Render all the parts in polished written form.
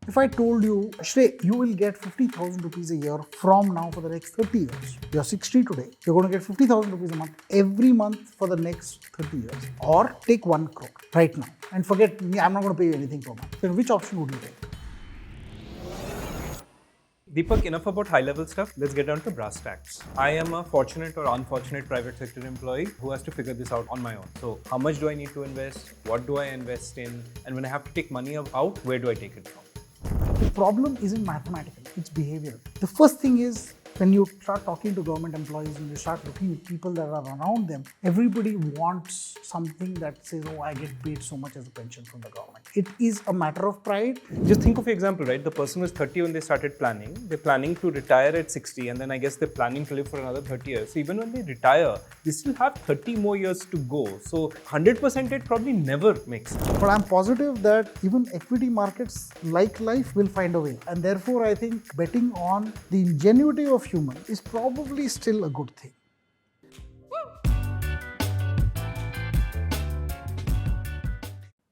If I told you, Shray, you will get 50,000 rupees a year from now for the next 30 years. You're 60 today. You're going to get 50,000 rupees a month every month for the next 30 years. Or take 1 crore right now and forget me, I'm not going to pay you anything per month. Then which option would you take? Deepak, enough about high-level stuff. Let's get down to brass tacks. I am a fortunate or unfortunate private sector employee who has to figure this out on my own. So how much do I need to invest? What do I invest in? And when I have to take money out, where do I take it from? The problem isn't mathematical, it's behavioral. The first thing is, when you start talking to government employees and you start looking at people that are around them, everybody wants something that says, oh, I get paid so much as a pension from the government. It is a matter of pride. Just think of your example, right? The person was 30 when they started planning. They're planning to retire at 60, and then I guess they're planning to live for another 30 years. So even when they retire, they still have 30 more years to go. So 100% it probably never makes sense. But I'm positive that even equity markets, like life, will find a way. And therefore, I think betting on the ingenuity of human is probably still a good thing.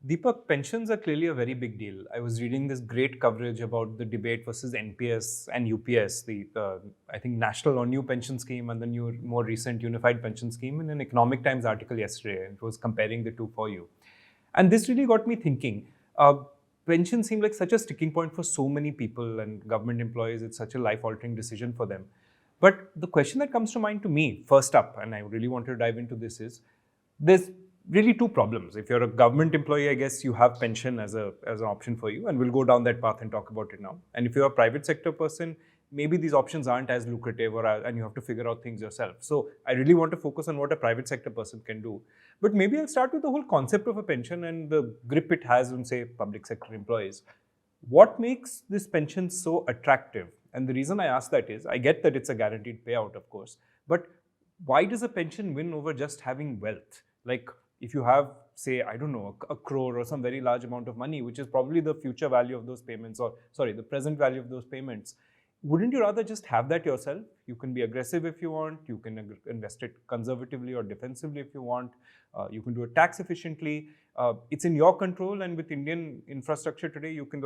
Deepak, pensions are clearly a very big deal. I was reading this great coverage about the debate versus NPS and UPS, the I think National or New Pension Scheme and the more recent Unified Pension Scheme in an Economic Times article yesterday. It was comparing the two for you. And this really got me thinking. Pensions seem like such a sticking point for so many people and government employees. It's such a life-altering decision for them. But the question that comes to mind to me, first up, and I really want to dive into this, is there's really two problems. If you're a government employee, I guess you have pension as an option for you, and we'll go down that path and talk about it now. And if you're a private sector person, maybe these options aren't as lucrative and you have to figure out things yourself. So I really want to focus on what a private sector person can do. But maybe I'll start with the whole concept of a pension and the grip it has on, say, public sector employees. What makes this pension so attractive? And the reason I ask that is, I get that it's a guaranteed payout, of course, but why does a pension win over just having wealth? Like, if you have, say, I don't know, a crore or some very large amount of money, which is probably the future value of those payments, or sorry, the present value of those payments, wouldn't you rather just have that yourself? You can be aggressive if you want, you can invest it conservatively or defensively if you want, you can do it tax efficiently. It's in your control, and with Indian infrastructure today, you can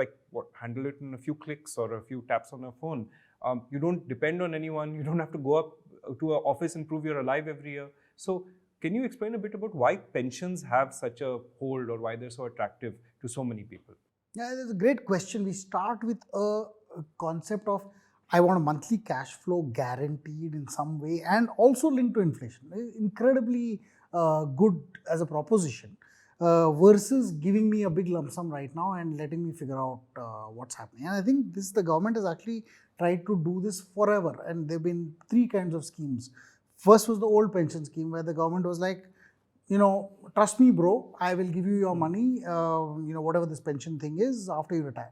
handle it in a few clicks or a few taps on a phone. You don't depend on anyone, you don't have to go up to an office and prove you're alive every year. So can you explain a bit about why pensions have such a hold or why they're so attractive to so many people? Yeah, that's a great question. We start with a concept of, I want a monthly cash flow guaranteed in some way and also linked to inflation. Incredibly good as a proposition versus giving me a big lump sum right now and letting me figure out what's happening. And I think the government has actually tried to do this forever, and there have been 3 kinds of schemes. First was the old pension scheme, where the government was like, trust me, bro, I will give you your money, whatever this pension thing is after you retire.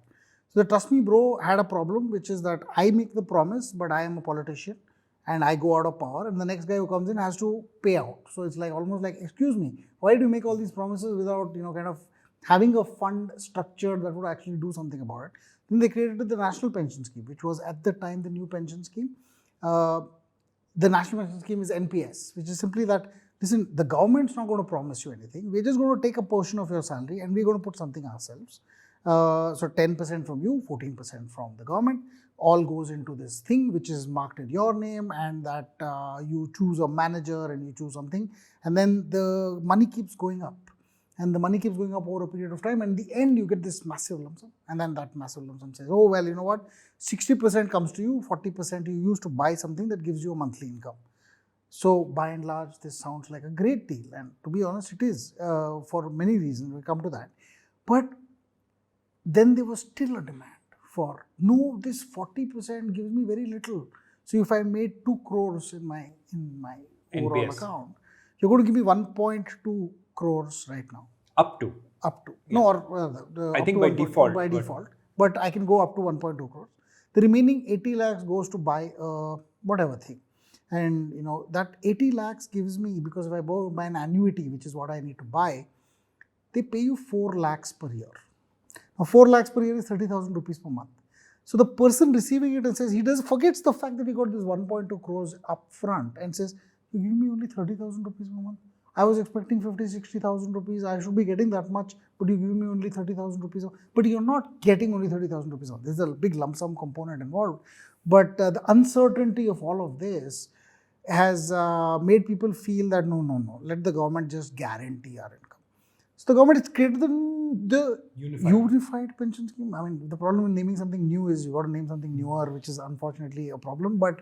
So the trust me, bro had a problem, which is that I make the promise, but I am a politician and I go out of power, and the next guy who comes in has to pay out. So it's like almost like, excuse me, why do you make all these promises without, kind of having a fund structured that would actually do something about it? Then they created the National Pension Scheme, which was at the time the new pension scheme. The National Pension Scheme is NPS, which is simply that, listen, the government's not going to promise you anything. We're just going to take a portion of your salary and we're going to put something ourselves. So 10% from you, 14% from the government, all goes into this thing which is marked in your name, and that you choose a manager and you choose something, and then the money keeps going up. And the money keeps going up over a period of time, and in the end you get this massive lump sum, and then that massive lump sum says, oh well, you know what, 60% comes to you, 40% you use to buy something that gives you a monthly income. So by and large, this sounds like a great deal, and to be honest, it is for many reasons. We'll come to that. But then there was still a demand for, no, this 40% gives me very little. So if I made 2 crores in my overall NPS account, you're going to give me 1.2 crores right now. Up to. Yeah. No, or I think by default. By default. But I can go up to 1.2 crores. The remaining 80 lakhs goes to buy whatever thing. And that 80 lakhs gives me, because if I buy an annuity, which is what I need to buy, they pay you 4 lakhs per year. Now 4 lakhs per year is 30,000 rupees per month. So the person receiving it and says, forgets the fact that he got this 1.2 crores up front and says, you give me only 30,000 rupees per month. I was expecting 50,000-60,000 rupees. I should be getting that much, but you give me only 30,000 rupees. But you're not getting only 30,000 rupees. There's a big lump sum component involved. But the uncertainty of all of this has made people feel that no, let the government just guarantee our income. So the government has created the unified pension scheme. I mean, the problem in naming something new is you got to name something newer, which is unfortunately a problem. But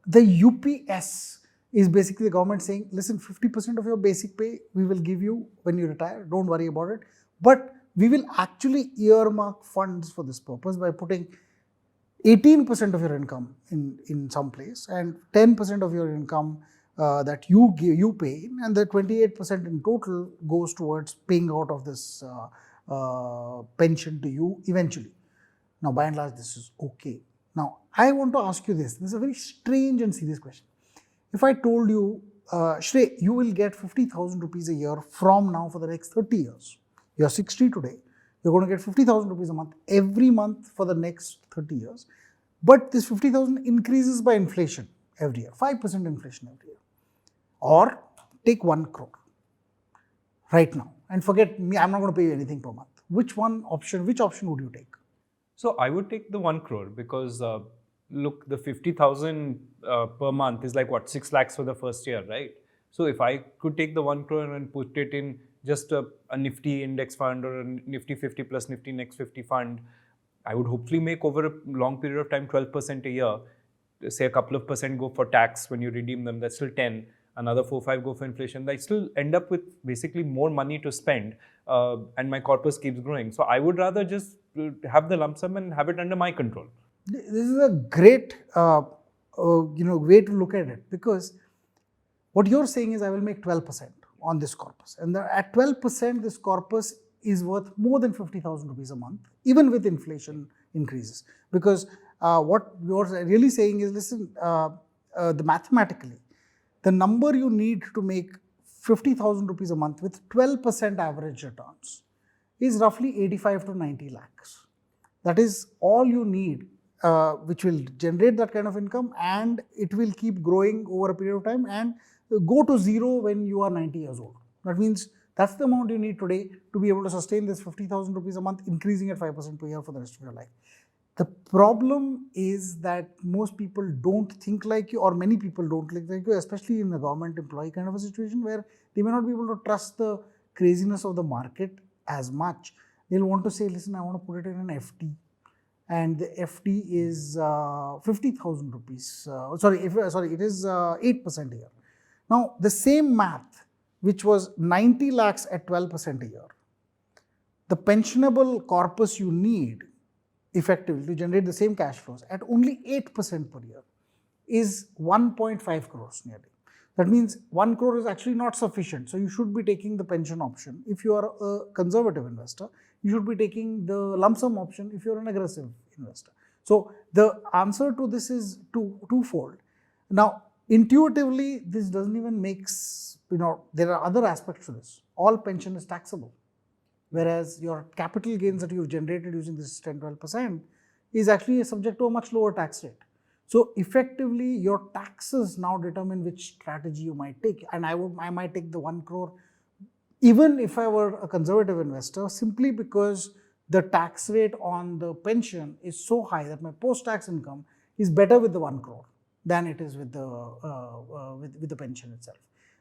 the UPS is basically the government saying, listen, 50% of your basic pay we will give you when you retire. Don't worry about it. But we will actually earmark funds for this purpose by putting 18% of your income in some place and 10% of your income that you pay in, and the 28% in total goes towards paying out of this pension to you eventually. Now, by and large, this is okay. Now, I want to ask you this. This is a very strange and serious question. If I told you, Shray, you will get 50,000 rupees a year from now for the next 30 years. You are 60 today. You're going to get 50,000 rupees a month every month for the next 30 years. But this 50,000 increases by inflation every year, 5% inflation every year. Or take 1 crore right now and forget me, I'm not going to pay you anything per month. Which option would you take? So I would take the 1 crore because look, the 50,000 per month is like what, 6 lakhs for the first year, right? So if I could take the 1 crore and put it in just a Nifty index fund or a Nifty 50 plus Nifty next 50 fund, I would hopefully make over a long period of time 12% a year. Say a couple of percent go for tax when you redeem them, that's still 10. Another 4-5 go for inflation. I still end up with basically more money to spend, and my corpus keeps growing. So I would rather just have the lump sum and have it under my control. This is a great way to look at it, because what you're saying is I will make 12% on this corpus, and at 12% this corpus is worth more than 50,000 rupees a month, even with inflation increases. Because what you're really saying is, listen, mathematically, the number you need to make 50,000 rupees a month with 12% average returns is roughly 85 to 90 lakhs. That is all you need, which will generate that kind of income, and it will keep growing over a period of time and go to zero when you are 90 years old. That means that's the amount you need today to be able to sustain this 50,000 rupees a month, increasing at 5% per year for the rest of your life. The problem is that most people don't think like you, or many people don't think like you, especially in a government employee kind of a situation where they may not be able to trust the craziness of the market as much. They'll want to say, listen, I want to put it in an FD, and the FD is 50,000 rupees. It is 8% a year. Now, the same math, which was 90 lakhs at 12% a year, the pensionable corpus you need effectively to generate the same cash flows at only 8% per year is 1.5 crores nearly. That means 1 crore is actually not sufficient. So you should be taking the pension option. If you are a conservative investor, you should be taking the lump sum option if you're an aggressive investor. So the answer to this is twofold. Now, intuitively, this doesn't even make, there are other aspects to this. All pension is taxable, whereas your capital gains that you've generated using this 10-12% is actually subject to a much lower tax rate. So effectively, your taxes now determine which strategy you might take. And I might take the 1 crore, even if I were a conservative investor, simply because the tax rate on the pension is so high that my post-tax income is better with the 1 crore than it is with the pension itself.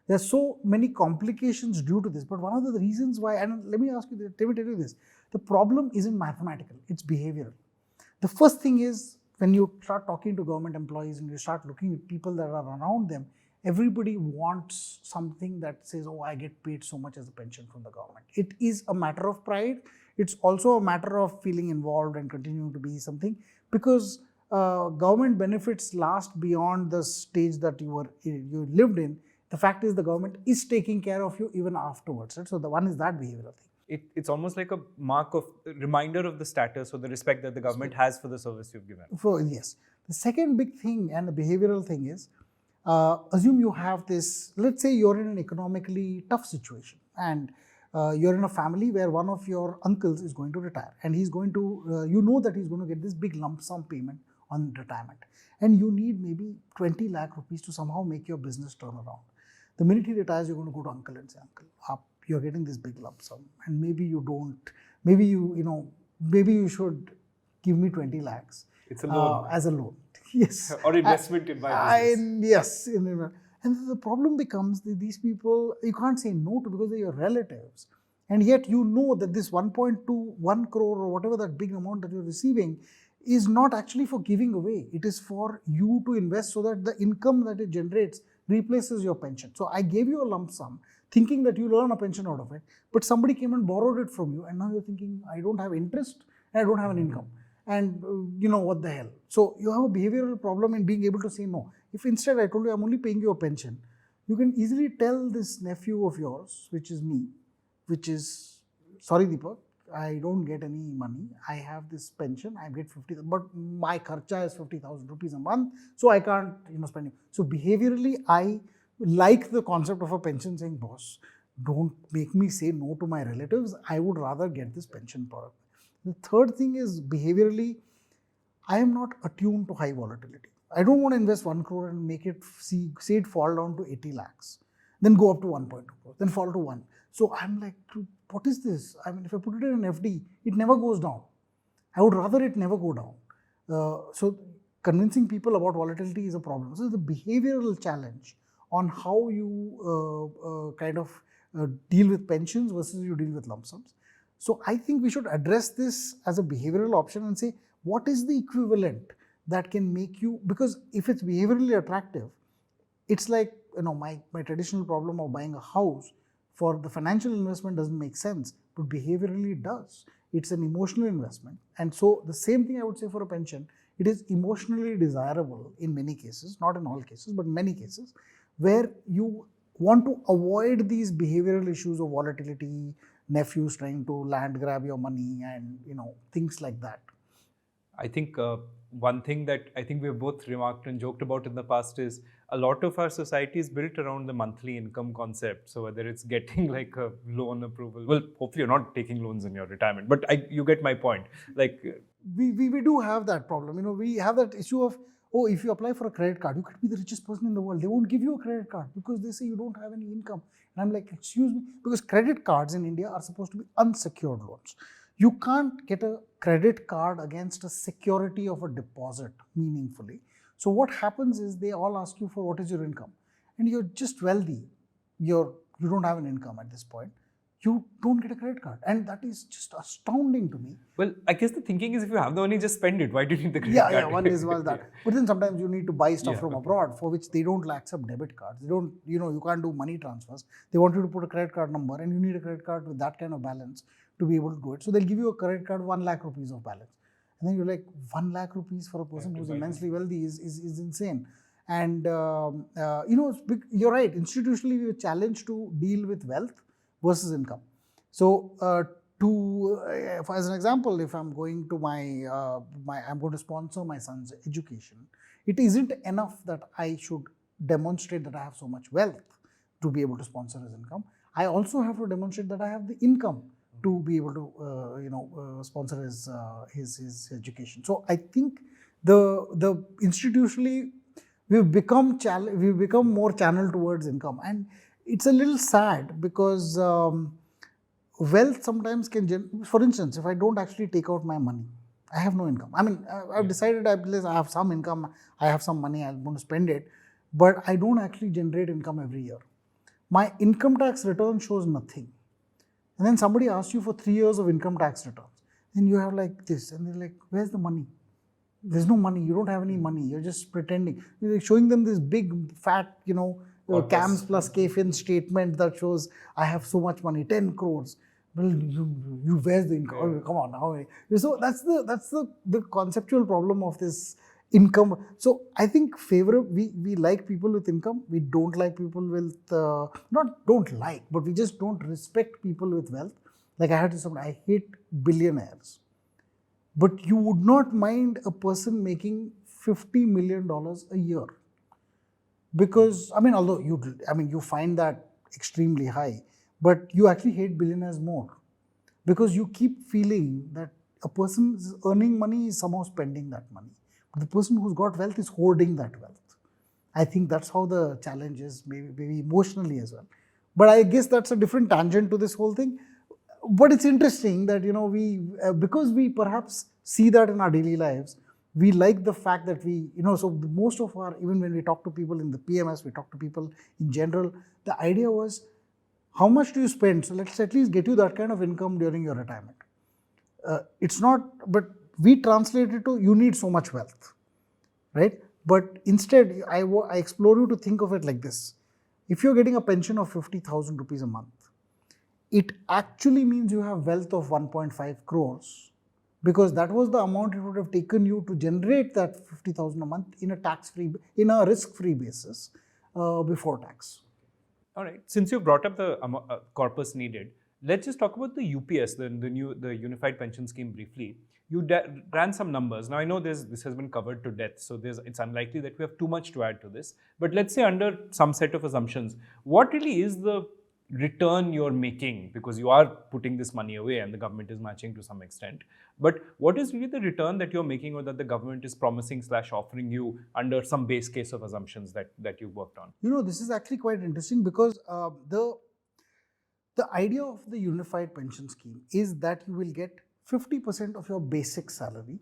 There are so many complications due to this, but one of the reasons why, and let me tell you this, the problem isn't mathematical, it's behavioral. The first thing is, when you start talking to government employees and you start looking at people that are around them, everybody wants something that says, oh, I get paid so much as a pension from the government. It is a matter of pride. It's also a matter of feeling involved and continuing to be something, because government benefits last beyond the stage that you lived in. The fact is the government is taking care of you even afterwards. Right? So the one is that behavioral thing. It's almost like a reminder of the status or the respect that the government has for the service you've given. Yes. The second big thing and the behavioral thing is, assume you have this, let's say you're in an economically tough situation and you're in a family where one of your uncles is going to retire, and he's going to, you know that he's going to get this big lump sum payment on retirement, and you need maybe 20 lakh rupees to somehow make your business turn around. The minute he retires, you're going to go to uncle and say, uncle, you're getting this big lump sum, and maybe you don't, maybe maybe you should give me 20 lakhs. It's a loan. As a loan. Yes. Or investment in my business. Yes. And the problem becomes that these people, you can't say no to because they're your relatives. And yet you know that this 1.21 crore or whatever that big amount that you're receiving is not actually for giving away. It is for you to invest so that the income that it generates replaces your pension. So I gave you a lump sum thinking that you'll earn a pension out of it, but somebody came and borrowed it from you, and now you're thinking, I don't have interest and I don't have an income. And what the hell? So you have a behavioral problem in being able to say no. If instead I told you I'm only paying you a pension, you can easily tell this nephew of yours, which is me, which is, sorry Deepak, I don't get any money. I have this pension, I get 50,000, but my kharcha is 50,000 rupees a month, so I can't spend it. So behaviorally, I like the concept of a pension saying, boss, don't make me say no to my relatives. I would rather get this pension product. The third thing is behaviorally, I am not attuned to high volatility. I don't want to invest 1 crore and make it, say it fall down to 80 lakhs, then go up to 1.2 crore, then fall to 1. So I'm like, what is this? I mean, if I put it in an FD, it never goes down. I would rather it never go down. So convincing people about volatility is a problem. So the behavioral challenge on how you deal with pensions versus you deal with lump sums. So I think we should address this as a behavioral option and say, what is the equivalent that can make you, because if it's behaviorally attractive, it's like, my traditional problem of buying a house for the financial investment doesn't make sense, but behaviorally it does. It's an emotional investment. And so the same thing I would say for a pension, it is emotionally desirable in many cases, not in all cases, but in many cases, where you want to avoid these behavioral issues of volatility, nephews trying to land grab your money and, things like that. I think one thing that I think we've both remarked and joked about in the past is a lot of our society is built around the monthly income concept. So whether it's getting like a loan approval, well, hopefully you're not taking loans in your retirement, but you get my point. Like we do have that problem. We have that issue of, if you apply for a credit card, you could be the richest person in the world. They won't give you a credit card because they say you don't have any income. And I'm like, excuse me, because credit cards in India are supposed to be unsecured loans. You can't get a credit card against a security of a deposit meaningfully. So what happens is they all ask you for what is your income, and you're just wealthy. You don't have an income at this point. You don't get a credit card, and that is just astounding to me. Well, I guess the thinking is if you have the money, just spend it. Why do you need the credit card? Yeah, one is that. But then sometimes you need to buy stuff from abroad for which they don't accept debit cards. They don't, you can't do money transfers. They want you to put a credit card number, and you need a credit card with that kind of balance to be able to do it. So they'll give you a credit card, 1 lakh rupees of balance. And then you're like, 1 lakh rupees for a person who's immensely wealthy is insane. And, you're right. Institutionally, we were challenged to deal with wealth versus income. So, as an example, if I'm going to I'm going to sponsor my son's education, it isn't enough that I should demonstrate that I have so much wealth to be able to sponsor his income. I also have to demonstrate that I have the income to be able to, sponsor his education. So I think the institutionally we've become more channeled towards income, and it's a little sad because wealth sometimes can. For instance, if I don't actually take out my money, I have no income. I mean, I've decided I have some income, I have some money, I'm going to spend it, but I don't actually generate income every year. My income tax return shows nothing. And then somebody asks you for 3 years of income tax returns. Then you have like this, and they're like, where's the money? There's no money. You don't have any money. You're just pretending. You're showing them this big, fat, CAMS plus KFIN statement that shows I have so much money, 10 crores. Well, you where's the income? Come on now. So that's the conceptual problem of this income. So I think we like people with income. We don't like people with but we just don't respect people with wealth. Like I had to say, I hate billionaires. But you would not mind a person making $50 million a year. Because, although you find that extremely high, but you actually hate billionaires more. Because you keep feeling that a person is earning money is somehow spending that money. But the person who's got wealth is hoarding that wealth. I think that's how the challenge is, maybe emotionally as well. But I guess that's a different tangent to this whole thing. But it's interesting that, we because we perhaps see that in our daily lives, we like the fact that so most of our, even when we talk to people in the PMS, we talk to people in general, the idea was, how much do you spend? So let's at least get you that kind of income during your retirement. It's not, but we translate it to, you need so much wealth, right? But instead, I explore you to think of it like this. If you're getting a pension of 50,000 rupees a month, it actually means you have wealth of 1.5 crores, because that was the amount it would have taken you to generate that 50,000 a month in a risk-free basis before tax. All right. Since you brought up the corpus needed, let's just talk about the UPS, the Unified Pension Scheme, briefly. You ran some numbers. Now I know this has been covered to death, so it's unlikely that we have too much to add to this. But let's say under some set of assumptions, what really is the return you're making, because you are putting this money away and the government is matching to some extent, but what is really the return that you're making, or that the government is promising / offering you under some base case of assumptions that you've worked on? This is actually quite interesting, because the idea of the unified pension scheme is that you will get 50% of your basic salary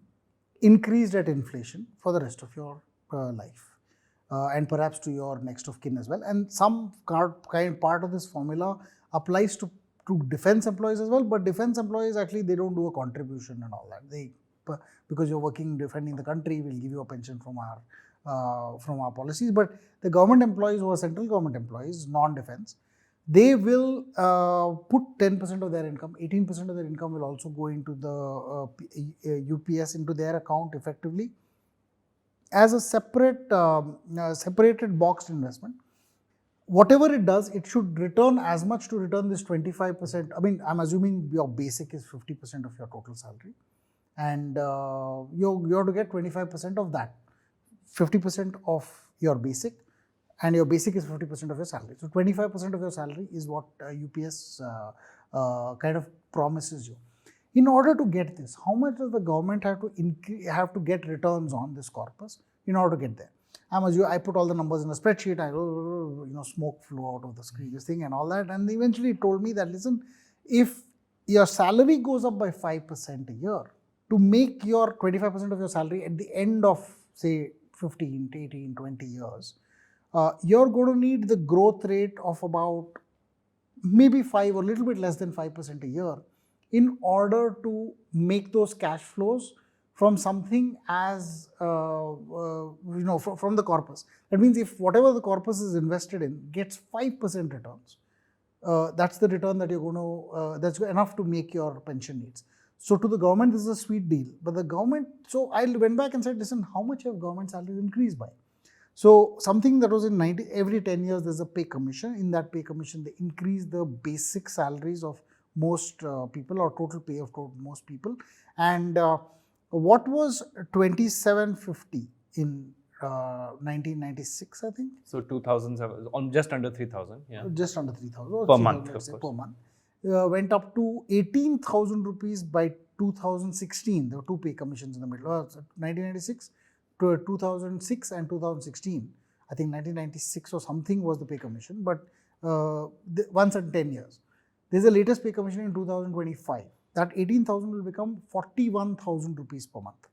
increased at inflation for the rest of your life. And perhaps to your next of kin as well. And some part of this formula applies to defense employees as well, but defense employees, actually, they don't do a contribution and all that. Because you're working defending the country, we'll give you a pension from our policies. But the government employees who are central government employees, non-defense, they will put 10% of their income, 18% of their income will also go into the UPS, into their account effectively, as a separated boxed investment. Whatever it does, it should return as much to return this 25%. I mean, I'm assuming your basic is 50% of your total salary, and you have to get 25% of that, 50% of your basic, and your basic is 50% of your salary. So 25% of your salary is what UPS kind of promises you. In order to get this, how much does the government have to get returns on this corpus in order to get there? I put all the numbers in a spreadsheet. Smoke flew out of the screen, this thing and all that, and eventually it told me that, listen, if your salary goes up by 5% a year, to make your 25% of your salary at the end of, say, 15, 18, 20 years, you're going to need the growth rate of about maybe 5 or a little bit less than 5% a year, in order to make those cash flows from something as, from the corpus. That means if whatever the corpus is invested in gets 5% returns, that's the return that you're going to, that's enough to make your pension needs. So to the government, this is a sweet deal. But the government, so I went back and said, listen, how much have government salaries increased by? So something that was in every 10 years, there's a pay commission. In that pay commission, they increase the basic salaries of most people, or total pay of most people. And what was 2750 in 1996, I think? So 2007, on just under 3,000, yeah. Just under 3,000 per month, of course. Per month. Went up to 18,000 rupees by 2016. There were two pay commissions in the middle. 1996 to 2006 and 2016. I think 1996 or something was the pay commission, but once in 10 years. There's a latest pay commission in 2025. That 18,000 will become 41,000 rupees per month.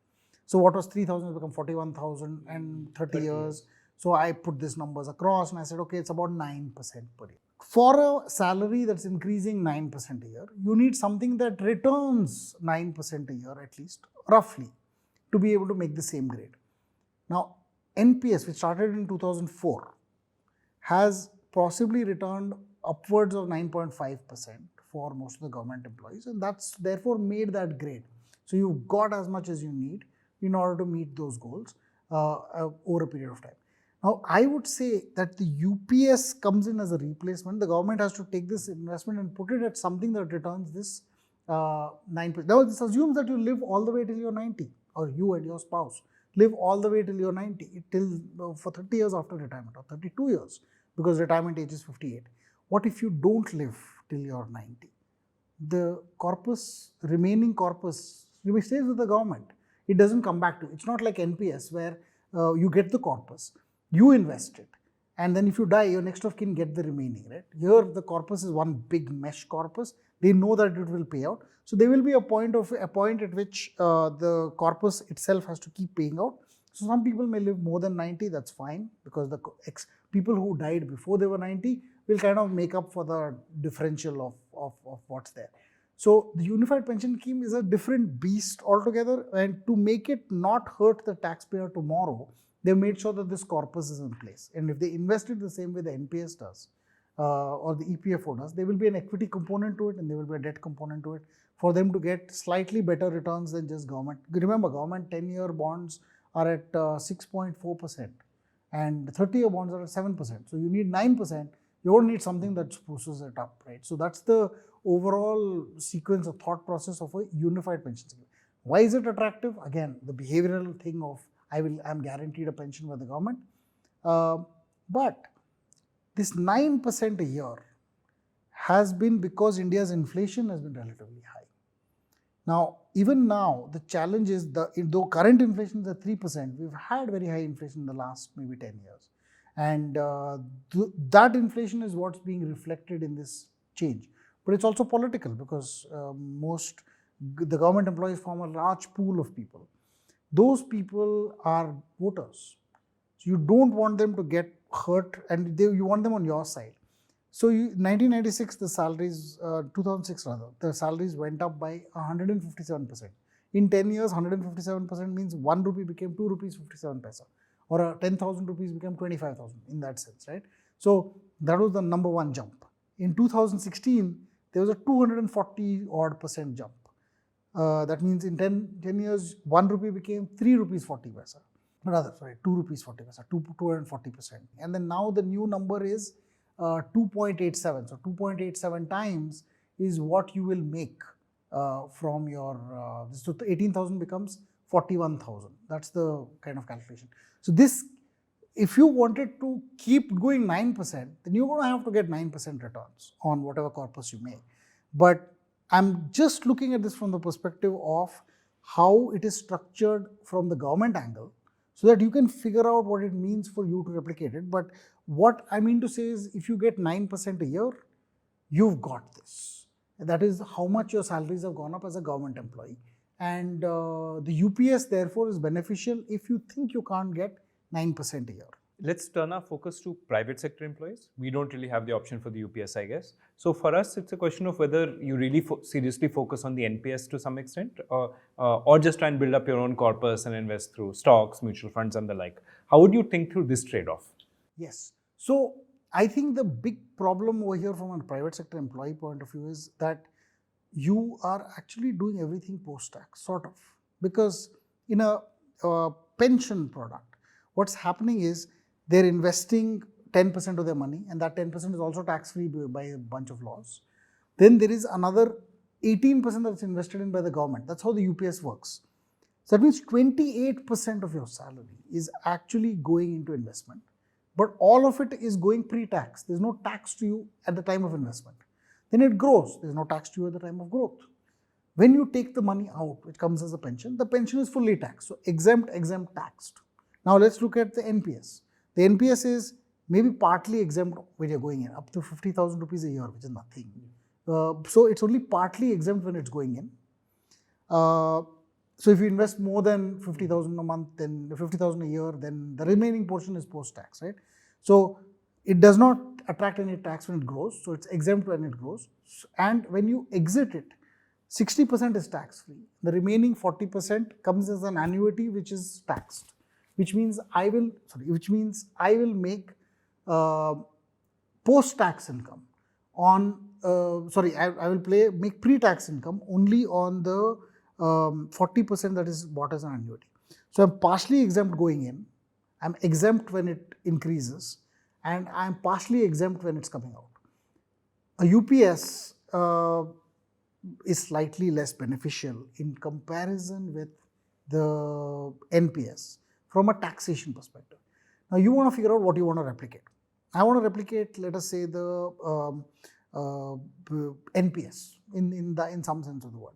So what was 3,000 will become 41,000 and 30 years. So I put these numbers across and I said, okay, it's about 9% per year. For a salary that's increasing 9% a year, you need something that returns 9% a year at least, roughly, to be able to make the same grade. Now, NPS, which started in 2004, has possibly returned upwards of 9.5% for most of the government employees, and that's therefore made that grade. So you've got as much as you need in order to meet those goals over a period of time. Now, I would say that the UPS comes in as a replacement. The government has to take this investment and put it at something that returns this 9%. Now, this assumes that you live all the way till you're 90, or you and your spouse live all the way till you're 90, for 30 years after retirement, or 32 years, because retirement age is 58. What if you don't live till you're 90? The remaining corpus, stays with the government. It doesn't come back to you. It's not like NPS where you get the corpus. you invest it, and then if you die, your next of kin get the remaining, right? Here the corpus is one big mesh corpus. They know that it will pay out, so there will be a point at which the corpus itself has to keep paying out. So some people may live more than 90, that's fine, because the people who died before they were 90 will kind of make up for the differential of what's there. So the unified pension scheme is a different beast altogether, and to make it not hurt the taxpayer tomorrow, they made sure that this corpus is in place. And if they invest it the same way the NPS does or the EPFO does, there will be an equity component to it and there will be a debt component to it for them to get slightly better returns than just government. Remember, government 10-year bonds are at 6.4% and 30-year bonds are at 7%. So you need 9%. You don't need something that spruces it up, right? So that's the overall sequence of thought process of a unified pension scheme. Why is it attractive? Again, the behavioral thing of I'm guaranteed a pension by the government. But this 9% a year has been because India's inflation has been relatively high. Now, even now, the challenge is, though current inflation is at 3%, we've had very high inflation in the last maybe 10 years. And that inflation is what's being reflected in this change. But it's also political, because the government employees form a large pool of people. Those people are voters. So you don't want them to get hurt, and you want them on your side. So 1996, the salaries, 2006 rather, the salaries went up by 157%. In 10 years, 157% means 1 rupee became 2 rupees 57 paisa, or 10,000 rupees became 25,000 in that sense, right? So that was the number one jump. In 2016, there was a 240 odd % jump. That means in 10 years, 1 rupee became 3 rupees 40 paisa. Rather, sorry, 2 rupees 40 paisa, 240%. And then now the new number is 2.87. So 2.87 times is what you will make from your, so 18,000 becomes 41,000. That's the kind of calculation. So this, if you wanted to keep going 9%, then you're going to have to get 9% returns on whatever corpus you make. But I'm just looking at this from the perspective of how it is structured from the government angle, so that you can figure out what it means for you to replicate it. But what I mean to say is, if you get 9% a year, you've got this. That is how much your salaries have gone up as a government employee. And the UPS therefore is beneficial if you think you can't get 9% a year. Let's turn our focus to private sector employees. We don't really have the option for the UPS, I guess. So for us, it's a question of whether you really seriously focus on the NPS to some extent, or just try and build up your own corpus and invest through stocks, mutual funds, and the like. How would you think through this trade-off? Yes. So I think the big problem over here from a private sector employee point of view is that you are actually doing everything post-tax, sort of. Because in a pension product, what's happening is, they're investing 10% of their money, and that 10% is also tax-free by a bunch of laws. Then there is another 18% that's invested in by the government. That's how the UPS works. So that means 28% of your salary is actually going into investment, but all of it is going pre-tax. There's no tax to you at the time of investment. Then it grows. There's no tax to you at the time of growth. When you take the money out, which comes as a pension, the pension is fully taxed. So exempt, taxed. Now let's look at the NPS. The NPS is maybe partly exempt when you're going in, up to 50,000 rupees a year, which is nothing. So it's only partly exempt when it's going in. So if you invest more than 50,000 a month, then 50,000 a year, then the remaining portion is post-tax, right? So it does not attract any tax when it grows. So it's exempt when it grows. And when you exit it, 60% is tax-free. The remaining 40% comes as an annuity, which is taxed. Which means I will make post-tax income on, I will make pre-tax income only on the 40% that is bought as an annuity. So I'm partially exempt going in, I'm exempt when it increases, and I'm partially exempt when it's coming out. A UPS is slightly less beneficial in comparison with the NPS. From a taxation perspective. Now you want to figure out what you want to replicate. I want to replicate, let us say, the NPS in some sense of the word.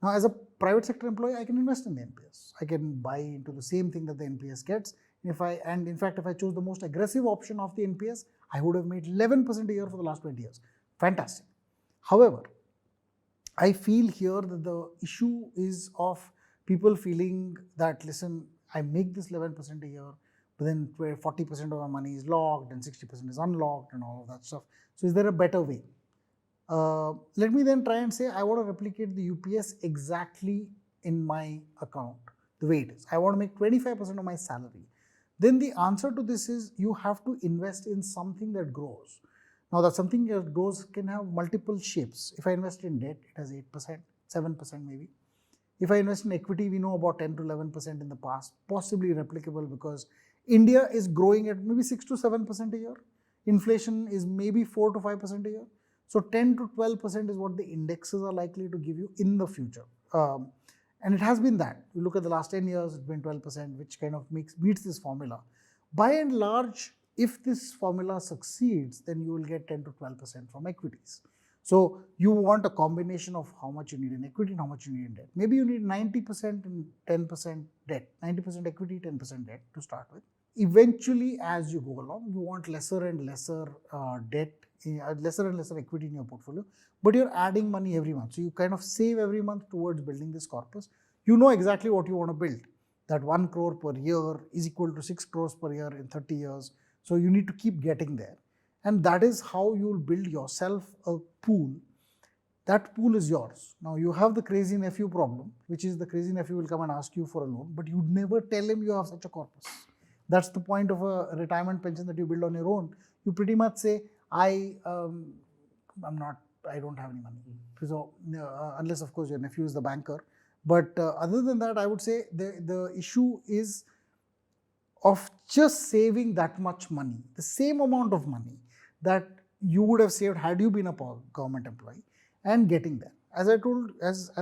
Now as a private sector employee, I can invest in the NPS. I can buy into the same thing that the NPS gets. And in fact, if I chose the most aggressive option of the NPS, I would have made 11% a year for the last 20 years. Fantastic. However, I feel here that the issue is of people feeling that, listen, I make this 11% a year, but then 40% of my money is locked and 60% is unlocked and all of that stuff. So is there a better way? Let me then try and say, I want to replicate the UPS exactly in my account, the way it is. I want to make 25% of my salary. Then the answer to this is, you have to invest in something that grows. Now, that something that grows can have multiple shapes. If I invest in debt, it has 8%, 7% maybe. If I invest in equity, we know about 10 to 11% in the past, possibly replicable because India is growing at maybe 6 to 7% a year. Inflation is maybe 4 to 5% a year. So 10 to 12% is what the indexes are likely to give you in the future. And it has been that. You look at the last 10 years, it's been 12%, which kind of meets this formula. By and large, if this formula succeeds, then you will get 10 to 12% from equities. So you want a combination of how much you need in equity and how much you need in debt. Maybe you need 90% and 10% debt, 90% equity, 10% debt to start with. Eventually, as you go along, you want lesser and lesser debt, lesser and lesser equity in your portfolio, but you're adding money every month. So you kind of save every month towards building this corpus. You know exactly what you want to build. That 1 crore per year is equal to 6 crores per year in 30 years. So you need to keep getting there. And that is how you will build yourself a pool. That pool is yours. Now you have the crazy nephew problem, which is the crazy nephew will come and ask you for a loan, but you'd never tell him you have such a corpus. That's the point of a retirement pension that you build on your own. You pretty much say, I don't have any money. So unless of course your nephew is the banker. But other than that, I would say the issue is of just saving that much money, the same amount of money that you would have saved had you been a government employee, and getting there. As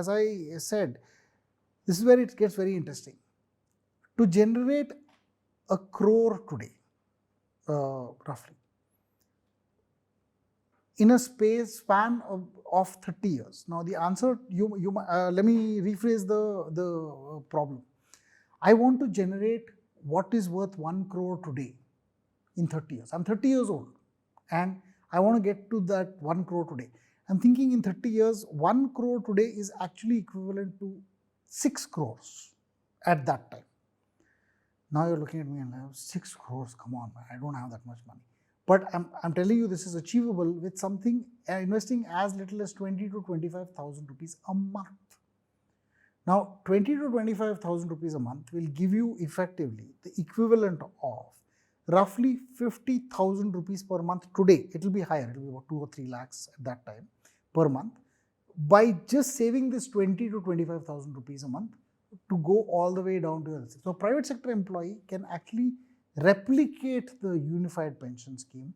I said, this is where it gets very interesting. To generate 1 crore today, roughly, in a span of 30 years. Now the answer, let me rephrase the problem. I want to generate what is worth 1 crore today in 30 years. I'm 30 years old and I want to get to that 1 crore today. I'm thinking in 30 years, 1 crore today is actually equivalent to 6 crores at that time. Now you're looking at me and like, 6 crores, come on, man, I don't have that much money. But I'm telling you, this is achievable with something, investing as little as 20 to 25,000 rupees a month. Now, 20 to 25,000 rupees a month will give you effectively the equivalent of roughly 50,000 rupees per month today. It will be higher, it will be about 2 or 3 lakhs at that time per month, by just saving this 20 to 25,000 rupees a month to go all the way down to your. So, private sector employee can actually replicate the unified pension scheme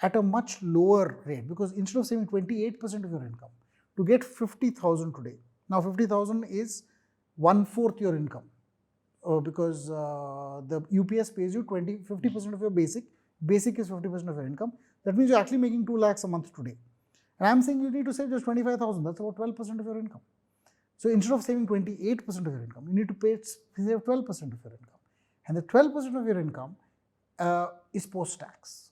at a much lower rate, because instead of saving 28% of your income to get 50,000 today, now 50,000 is 1/4 your income, because the UPS pays you 50% of your basic is 50% of your income. That means you're actually making 2 lakhs a month today. And I'm saying you need to save just 25,000, that's about 12% of your income. So instead of saving 28% of your income, you need to save 12% of your income. And the 12% of your income is post-tax.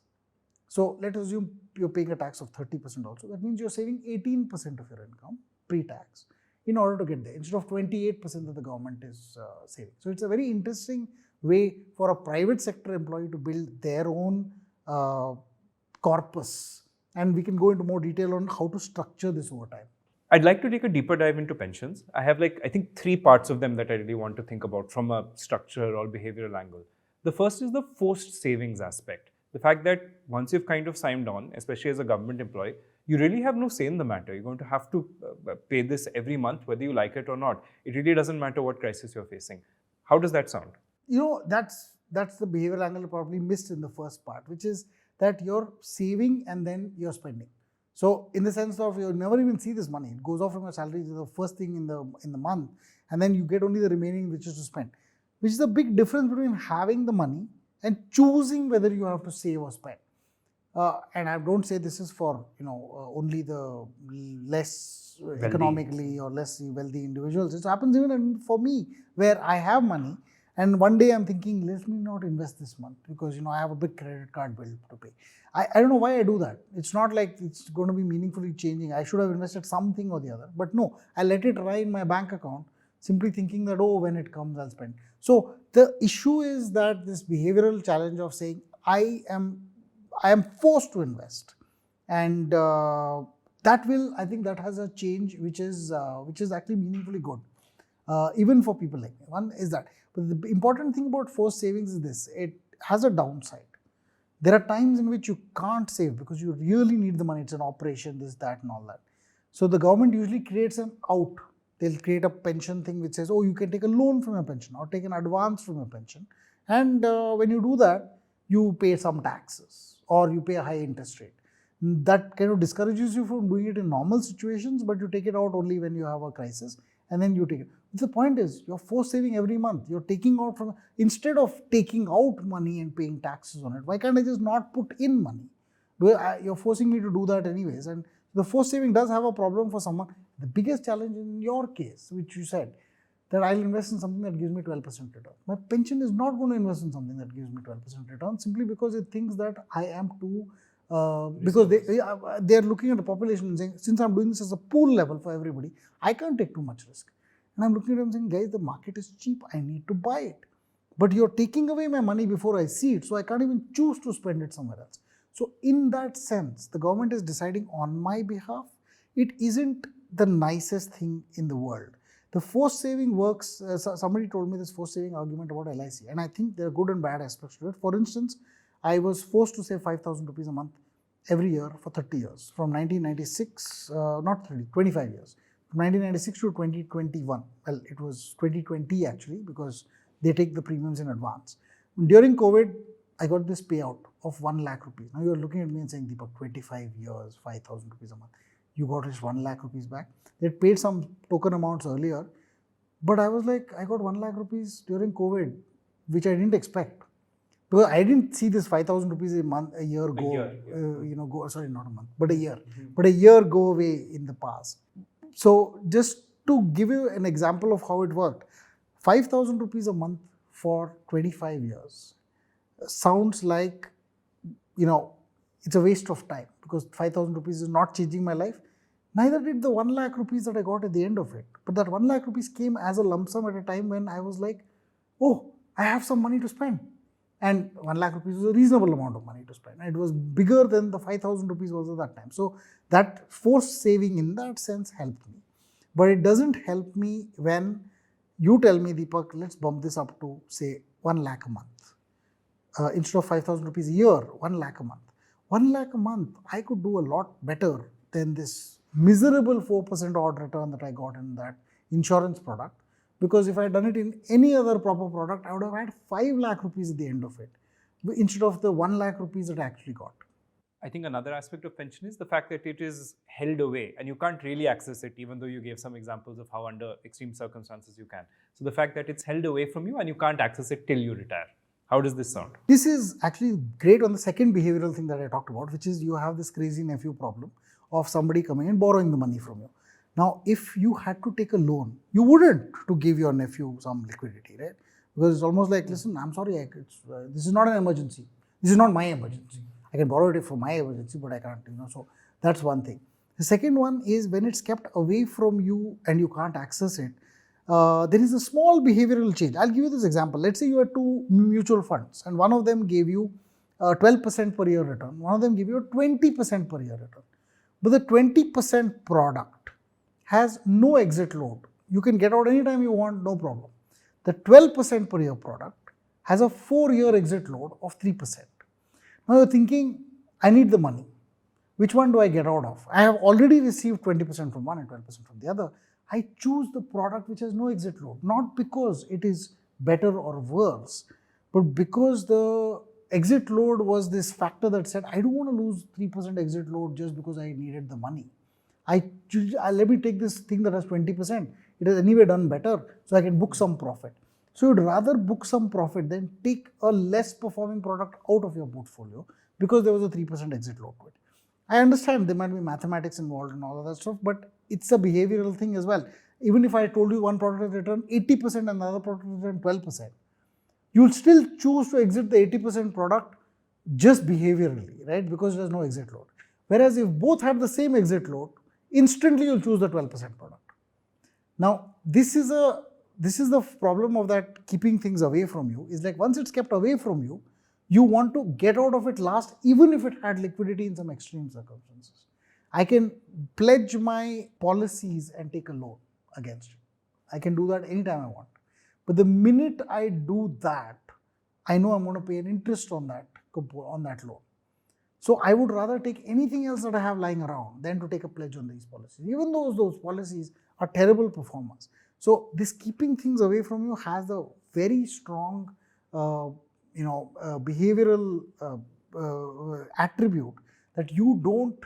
So let's assume you're paying a tax of 30% also. That means you're saving 18% of your income pre-tax in order to get there, instead of 28% that the government is saving. So it's a very interesting way for a private sector employee to build their own corpus. And we can go into more detail on how to structure this over time. I'd like to take a deeper dive into pensions. I have I think 3 parts of them that I really want to think about from a structure or behavioral angle. The first is the forced savings aspect. The fact that once you've kind of signed on, especially as a government employee, you really have no say in the matter. You're going to have to pay this every month, whether you like it or not. It really doesn't matter what crisis you're facing. How does that sound? That's the behavioral angle probably missed in the first part, which is that you're saving and then you're spending. So in the sense of you never even see this money. It goes off from your salary to the first thing in the month, and then you get only the remaining which is to spend, which is a big difference between having the money and choosing whether you have to save or spend. And I don't say this is for only the less economically or less wealthy individuals. It happens even for me, where I have money And one day I'm thinking, let me not invest this month because I have a big credit card bill to pay. I don't know why I do that. It's not like it's going to be meaningfully changing. I should have invested something or the other. But no, I let it lie in my bank account, simply thinking that, oh, when it comes, I'll spend. So the issue is that this behavioral challenge of saying, I am forced to invest. And I think that has a change which is actually meaningfully good, even for people like me. One is that. But the important thing about forced savings is this: it has a downside. There are times in which you can't save because you really need the money. It's an operation, this, that, and all that. So the government usually creates an out. They'll create a pension thing which says, oh, you can take a loan from your pension or take an advance from your pension. And when you do that, you pay some taxes or you pay a high interest rate. That kind of discourages you from doing it in normal situations, but you take it out only when you have a crisis and then you take it. The point is, you're forced saving every month. You're taking out from, instead of taking out money and paying taxes on it, why can't I just not put in money? You're forcing me to do that anyways. And the forced saving does have a problem for someone. The biggest challenge in your case, which you said, that I'll invest in something that gives me 12% return. My pension is not going to invest in something that gives me 12% return simply because it thinks that I am too, because they are looking at the population and saying, since I'm doing this as a pool level for everybody, I can't take too much risk. And I'm looking at them saying, guys, the market is cheap, I need to buy it. But you're taking away my money before I see it, so I can't even choose to spend it somewhere else. So in that sense, the government is deciding on my behalf. It isn't the nicest thing in the world. The forced saving works, somebody told me this forced saving argument about LIC, and I think there are good and bad aspects to it. For instance, I was forced to save 5,000 rupees a month every year for 30 years, from 1996, not 30, 25 years. From 1996 to 2021. Well, it was 2020 actually, because they take the premiums in advance. During COVID, I got this payout of 1 lakh rupees. Now you're looking at me and saying, Deepak, 25 years, 5,000 rupees a month. You got this 1 lakh rupees back. They paid some token amounts earlier, but I was like, I got 1 lakh rupees during COVID, which I didn't expect. Because I didn't see this 5,000 rupees a year go, go, sorry, not a month, but a year. But a year go away in the past. So just to give you an example of how it worked, 5,000 rupees a month for 25 years sounds like, it's a waste of time because 5,000 rupees is not changing my life. Neither did the 1 lakh rupees that I got at the end of it. But that 1 lakh rupees came as a lump sum at a time when I was like, oh, I have some money to spend. And 1 lakh rupees was a reasonable amount of money to spend. It was bigger than the 5,000 rupees was at that time. So that forced saving in that sense helped me. But it doesn't help me when you tell me, Deepak, let's bump this up to say 1 lakh a month. Instead of 5,000 rupees a year, 1 lakh a month. 1 lakh a month, I could do a lot better than this miserable 4% odd return that I got in that insurance product. Because if I had done it in any other proper product, I would have had 5 lakh rupees at the end of it, instead of the 1 lakh rupees that I actually got. I think another aspect of pension is the fact that it is held away and you can't really access it, even though you gave some examples of how under extreme circumstances you can. So the fact that it's held away from you and you can't access it till you retire. How does this sound? This is actually great on the second behavioral thing that I talked about, which is you have this crazy nephew problem of somebody coming and borrowing the money from you. Now, if you had to take a loan, you wouldn't to give your nephew some liquidity, right? Because it's almost like, listen, I'm sorry, this is not an emergency. This is not my emergency. I can borrow it for my emergency, but I can't, so that's one thing. The second one is when it's kept away from you and you can't access it, there is a small behavioral change. I'll give you this example. Let's say you had 2 mutual funds and one of them gave you 12% per year return. One of them gave you a 20% per year return. But the 20% product has no exit load. You can get out anytime you want, no problem. The 12% per year product has a 4-year exit load of 3%. Now you're thinking, I need the money. Which one do I get out of? I have already received 20% from one and 12% from the other. I choose the product which has no exit load, not because it is better or worse, but because the exit load was this factor that said, I don't want to lose 3% exit load just because I needed the money. Let me take this thing that has 20%. It has anyway done better, so I can book some profit. So you'd rather book some profit than take a less performing product out of your portfolio because there was a 3% exit load to it. I understand there might be mathematics involved and all of that stuff, but it's a behavioral thing as well. Even if I told you one product has returned 80% and the other product has returned 12%, you'll still choose to exit the 80% product just behaviorally, right? Because there's no exit load. Whereas if both had the same exit load, instantly you'll choose the 12% product. Now, this is the problem of that keeping things away from you. Is like once it's kept away from you, you want to get out of it last, even if it had liquidity in some extreme circumstances. I can pledge my policies and take a loan against it. I can do that anytime I want. But the minute I do that, I know I'm going to pay an interest on that loan. So I would rather take anything else that I have lying around than to take a pledge on these policies, even though those policies are terrible performers. So this keeping things away from you has a very strong, behavioral attribute that you don't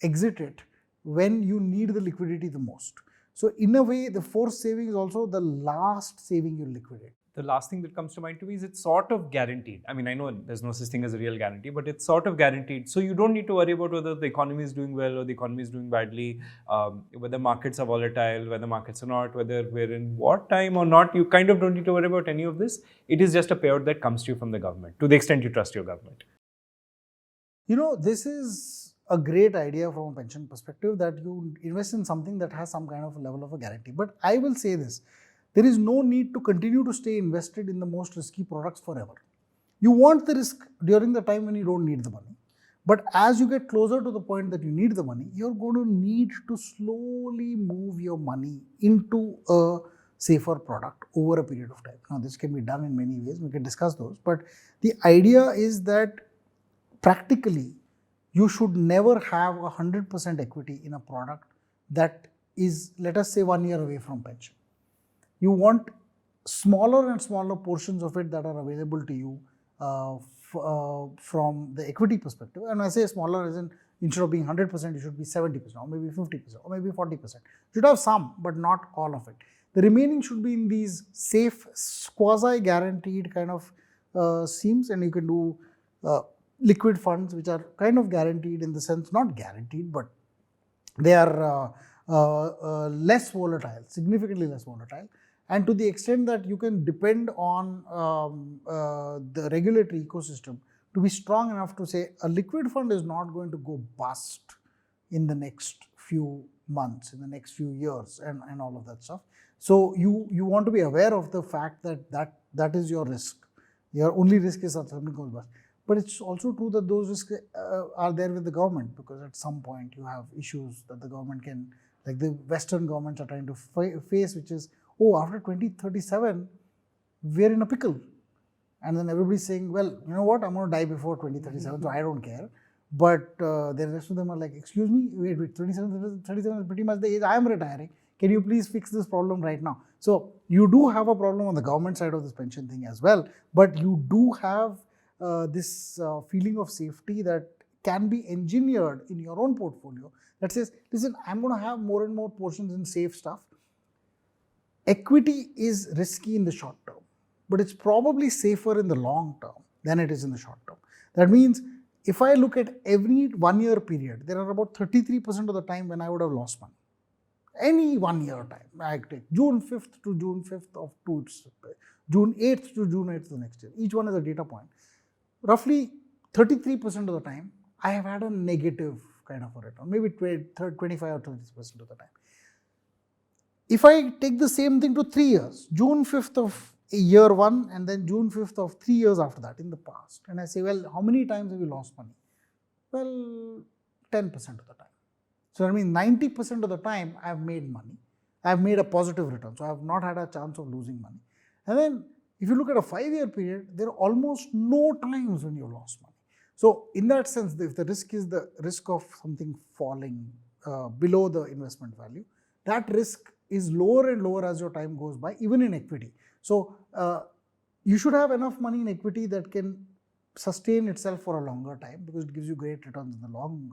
exit it when you need the liquidity the most. So in a way, the forced saving is also the last saving you liquidate. The last thing that comes to mind to me is it's sort of guaranteed. I mean, I know there's no such thing as a real guarantee, but it's sort of guaranteed. So you don't need to worry about whether the economy is doing well or the economy is doing badly, whether markets are volatile, whether markets are not, whether we're in wartime or not. You kind of don't need to worry about any of this. It is just a payout that comes to you from the government, to the extent you trust your government. This is a great idea from a pension perspective, that you invest in something that has some kind of a level of a guarantee. But I will say this. There is no need to continue to stay invested in the most risky products forever. You want the risk during the time when you don't need the money. But as you get closer to the point that you need the money, you're going to need to slowly move your money into a safer product over a period of time. Now, this can be done in many ways. We can discuss those. But the idea is that practically, you should never have 100% equity in a product that is, let us say, 1 year away from pension. You want smaller and smaller portions of it that are available to you from the equity perspective. And when I say smaller, as in instead of being 100%, you should be 70%, or maybe 50%, or maybe 40%. You should have some, but not all of it. The remaining should be in these safe, quasi-guaranteed kind of schemes, and you can do liquid funds, which are kind of guaranteed in the sense, not guaranteed, but they are less volatile, significantly less volatile. And to the extent that you can depend on the regulatory ecosystem to be strong enough to say a liquid fund is not going to go bust in the next few months, in the next few years, and all of that stuff. So you want to be aware of the fact that is your risk. Your only risk is that something goes bust. But it's also true that those risks are there with the government, because at some point you have issues that the government can, like the Western governments are trying to face, which is, after 2037, we're in a pickle. And then everybody's saying, well, you know what, I'm going to die before 2037, so I don't care. But the rest of them are like, excuse me, wait, 37 is pretty much the age I am retiring. Can you please fix this problem right now? So you do have a problem on the government side of this pension thing as well, but you do have this feeling of safety that can be engineered in your own portfolio that says, listen, I'm going to have more and more portions in safe stuff. Equity is risky in the short term, but it's probably safer in the long term than it is in the short term. That means if I look at every 1 year period, there are about 33% of the time when I would have lost money. Any 1 year time, I take June 5th to June 5th of June 8th to June 8th the next year. Each one is a data point. Roughly 33% of the time, I have had a negative kind of a return, maybe 25 or 30% of the time. If I take the same thing to 3 years, June 5th of year 1 and then June 5th of 3 years after that in the past, and I say, well, how many times have you lost money? Well, 10% of the time. So that means 90% of the time I have made money. I have made a positive return. So I have not had a chance of losing money. And then if you look at a 5-year period, there are almost no times when you lost money. So in that sense, if the risk is the risk of something falling below the investment value, that risk is lower and lower as your time goes by, even in equity. So you should have enough money in equity that can sustain itself for a longer time, because it gives you great returns in the long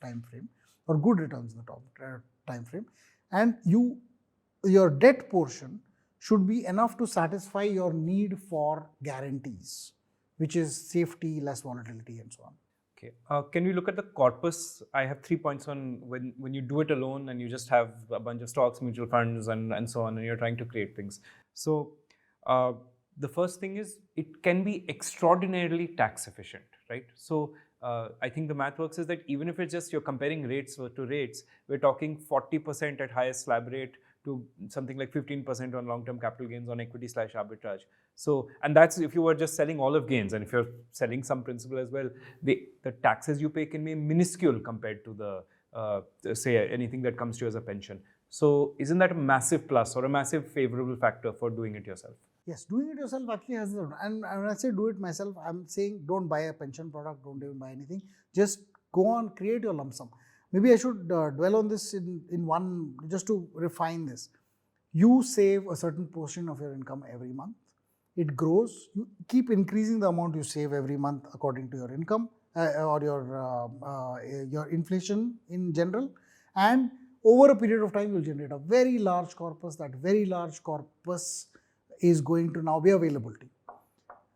time frame, or good returns in the time frame. And your debt portion should be enough to satisfy your need for guarantees, which is safety, less volatility, and so on. Okay. Can we look at the corpus? I have 3 points on when you do it alone and you just have a bunch of stocks, mutual funds, and so on, and you're trying to create things. So The first thing is it can be extraordinarily tax efficient, right? So I think the math works is that even if it's just you're comparing rates to rates, we're talking 40% at highest slab rate to something like 15% on long-term capital gains on equity / arbitrage. So, and that's if you were just selling all of gains, and if you're selling some principal as well, the taxes you pay can be minuscule compared to the say anything that comes to you as a pension. So isn't that a massive plus or a massive favorable factor for doing it yourself? Yes, doing it yourself actually has the, and when I say do it myself, I'm saying don't buy a pension product, don't even buy anything. Just go on, create your lump sum. Maybe I should dwell on this in one, just to refine this. You save a certain portion of your income every month. It grows. You keep increasing the amount you save every month according to your income or your inflation in general. And over a period of time, you'll generate a very large corpus. That very large corpus is going to now be available to you.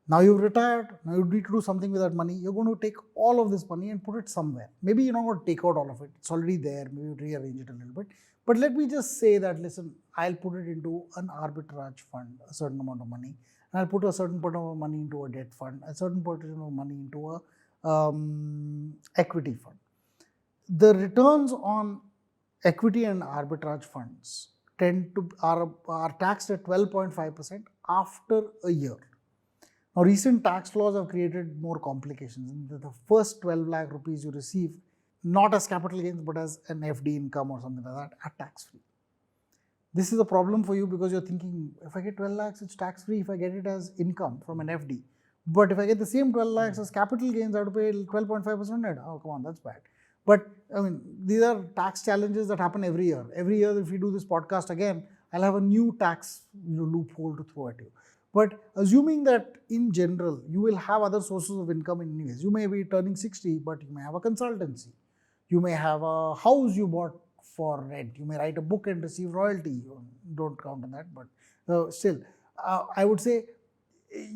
Now you've retired, now you need to do something with that money. You're going to take all of this money and put it somewhere. Maybe you're not going to take out all of it. It's already there. Maybe you rearrange it a little bit. But let me just say that, listen, I'll put it into an arbitrage fund, a certain amount of money. And I'll put a certain part of money into a debt fund, a certain portion of money into a equity fund. The returns on equity and arbitrage funds are taxed at 12.5% after a year. Now, recent tax laws have created more complications. The first 12 lakh rupees you receive, not as capital gains, but as an FD income or something like that, are tax-free. This is a problem for you because you're thinking, if I get 12 lakhs, it's tax-free if I get it as income from an FD. But if I get the same 12 lakhs as capital gains, I have to pay 12.5% net. Oh, come on, that's bad. But I mean, these are tax challenges that happen every year. Every year, if we do this podcast again, I'll have a new tax loophole to throw at you. But assuming that in general, you will have other sources of income in anyways. You may be turning 60, but you may have a consultancy. You may have a house you bought for rent. You may write a book and receive royalty. Don't count on that, but still, I would say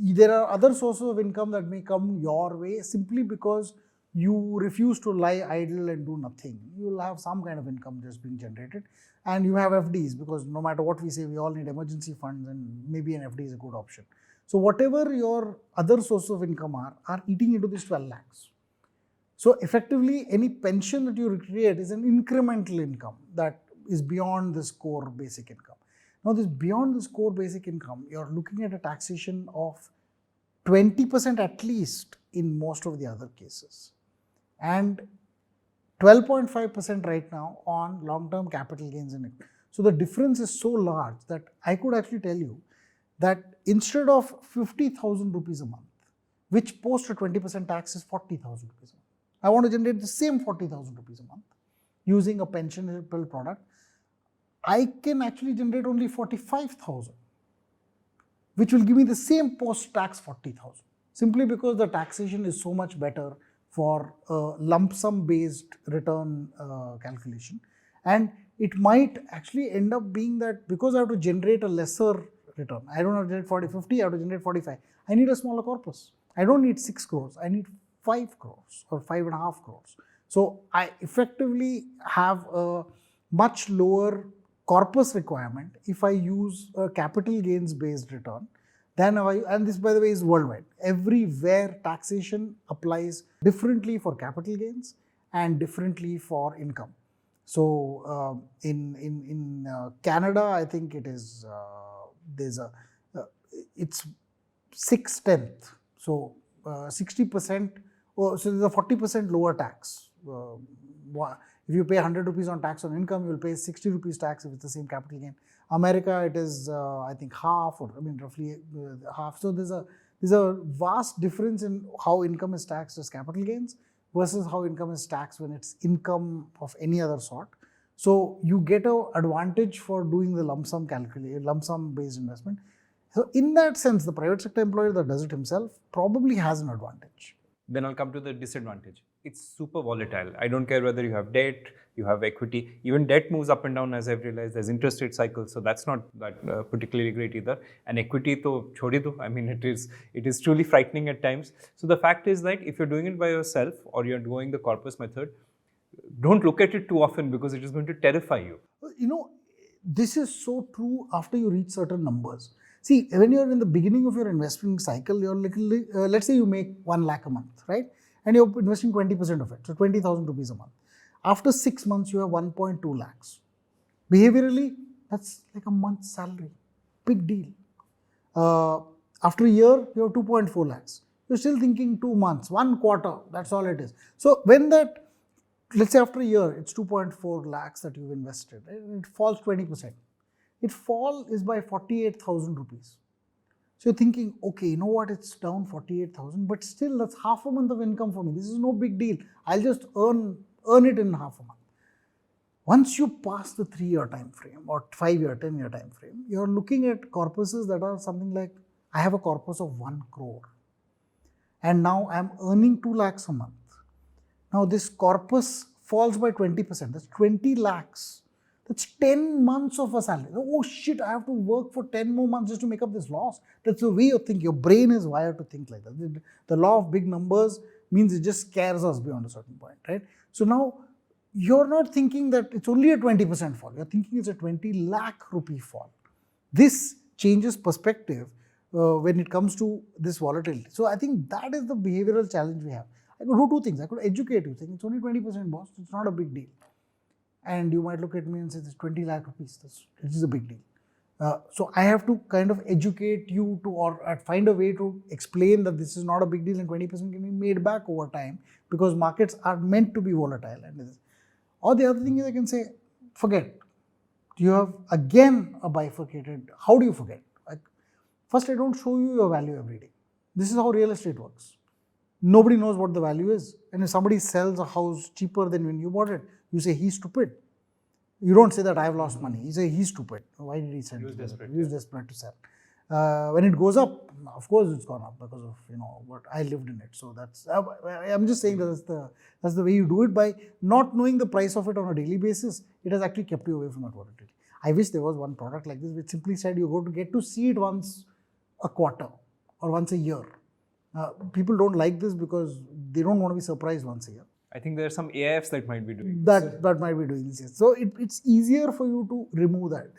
there are other sources of income that may come your way simply because you refuse to lie idle and do nothing. You will have some kind of income just being generated. And you have FDs because no matter what we say, we all need emergency funds, and maybe an FD is a good option. So whatever your other sources of income are eating into this 12 lakhs. So effectively, any pension that you create is an incremental income that is beyond this core basic income. Now, this beyond this core basic income, you're looking at a taxation of 20% at least in most of the other cases, and 12.5% right now on long-term capital gains in it. So the difference is so large that I could actually tell you that instead of 50,000 rupees a month, which post a 20% tax is 40,000 rupees a month, I want to generate the same 40,000 rupees a month using a pensionable product. I can actually generate only 45,000, which will give me the same post-tax 40,000, simply because the taxation is so much better for a lump sum based return calculation. And it might actually end up being that because I have to generate a lesser return, I don't have to generate 40, 50, I have to generate 45. I need a smaller corpus. I don't need 6 crores, I need 5 crores or 5.5 crores. So I effectively have a much lower corpus requirement if I use a capital gains based return. And this, by the way, is worldwide. Everywhere taxation applies differently for capital gains and differently for income. So in Canada, I think it is it's 6/10. So 60%. So there's a 40% lower tax. If you pay 100 rupees on tax on income, you will pay 60 rupees tax if it's the same capital gain. America, it is I think half, or I mean roughly half. So there's a vast difference in how income is taxed as capital gains versus how income is taxed when it's income of any other sort. So you get an advantage for doing the lump sum based investment. So in that sense, the private sector employer that does it himself probably has an advantage. Then I'll come to the disadvantage. It's super volatile. I don't care whether you have debt, you have equity. Even debt moves up and down, as I've realized. There's interest rate cycles, so that's not that particularly great either. And equity, to chhodi do. I mean, it is truly frightening at times. So the fact is that if you're doing it by yourself or you're doing the corpus method, don't look at it too often because it is going to terrify you. You know, this is so true after you reach certain numbers. See, when you're in the beginning of your investing cycle, you're let's say you make 1 lakh a month, right? And you're investing 20% of it, so 20,000 rupees a month. After 6 months, you have 1.2 lakhs. Behaviorally, that's like a month's salary. Big deal. After a year, you have 2.4 lakhs. You're still thinking 2 months, 1 quarter, that's all it is. So when that, let's say after a year, it's 2.4 lakhs that you've invested, right? It falls 20%. Its fall is by 48,000 rupees. So you're thinking, okay, you know what, it's down 48,000, but still that's half a month of income for me. This is no big deal. I'll just earn it in half a month. Once you pass the 3-year time frame or 5-year, 10-year time frame, you're looking at corpuses that are something like, I have a corpus of 1 crore. And now I'm earning 2 lakhs a month. Now this corpus falls by 20%. That's 20 lakhs. That's 10 months of a salary. Oh shit, I have to work for 10 more months just to make up this loss. That's the way you think. Your brain is wired to think like that. The law of big numbers means it just scares us beyond a certain point, right? So now you're not thinking that it's only a 20% fall. You're thinking it's a 20 lakh rupee fall. This changes perspective when it comes to this volatility. So I think that is the behavioral challenge we have. I could do 2 things. I could educate you, saying it's only 20%, boss. It's not a big deal. And you might look at me and say, it's 20 lakh rupees. This is a big deal. So I have to kind of educate you to, or find a way to explain that this is not a big deal and 20% can be made back over time because markets are meant to be volatile. Or the other thing is I can say, forget. You have again a bifurcated, how do you forget? First, I don't show you your value every day. This is how real estate works. Nobody knows what the value is. And if somebody sells a house cheaper than when you bought it, you say he's stupid. You don't say that I've lost money. You say he's stupid. Why did he sell? He was desperate to sell. When it goes up, of course it's gone up because of what I lived in it. So that's I'm just saying that's the way you do it. By not knowing the price of it on a daily basis, it has actually kept you away from that volatility. I wish there was one product like this which simply said you go to get to see it once a quarter or once a year. People don't like this because they don't want to be surprised once a year. I think there are some AIFs that might be doing that might be doing this. Yes. So it's easier for you to remove that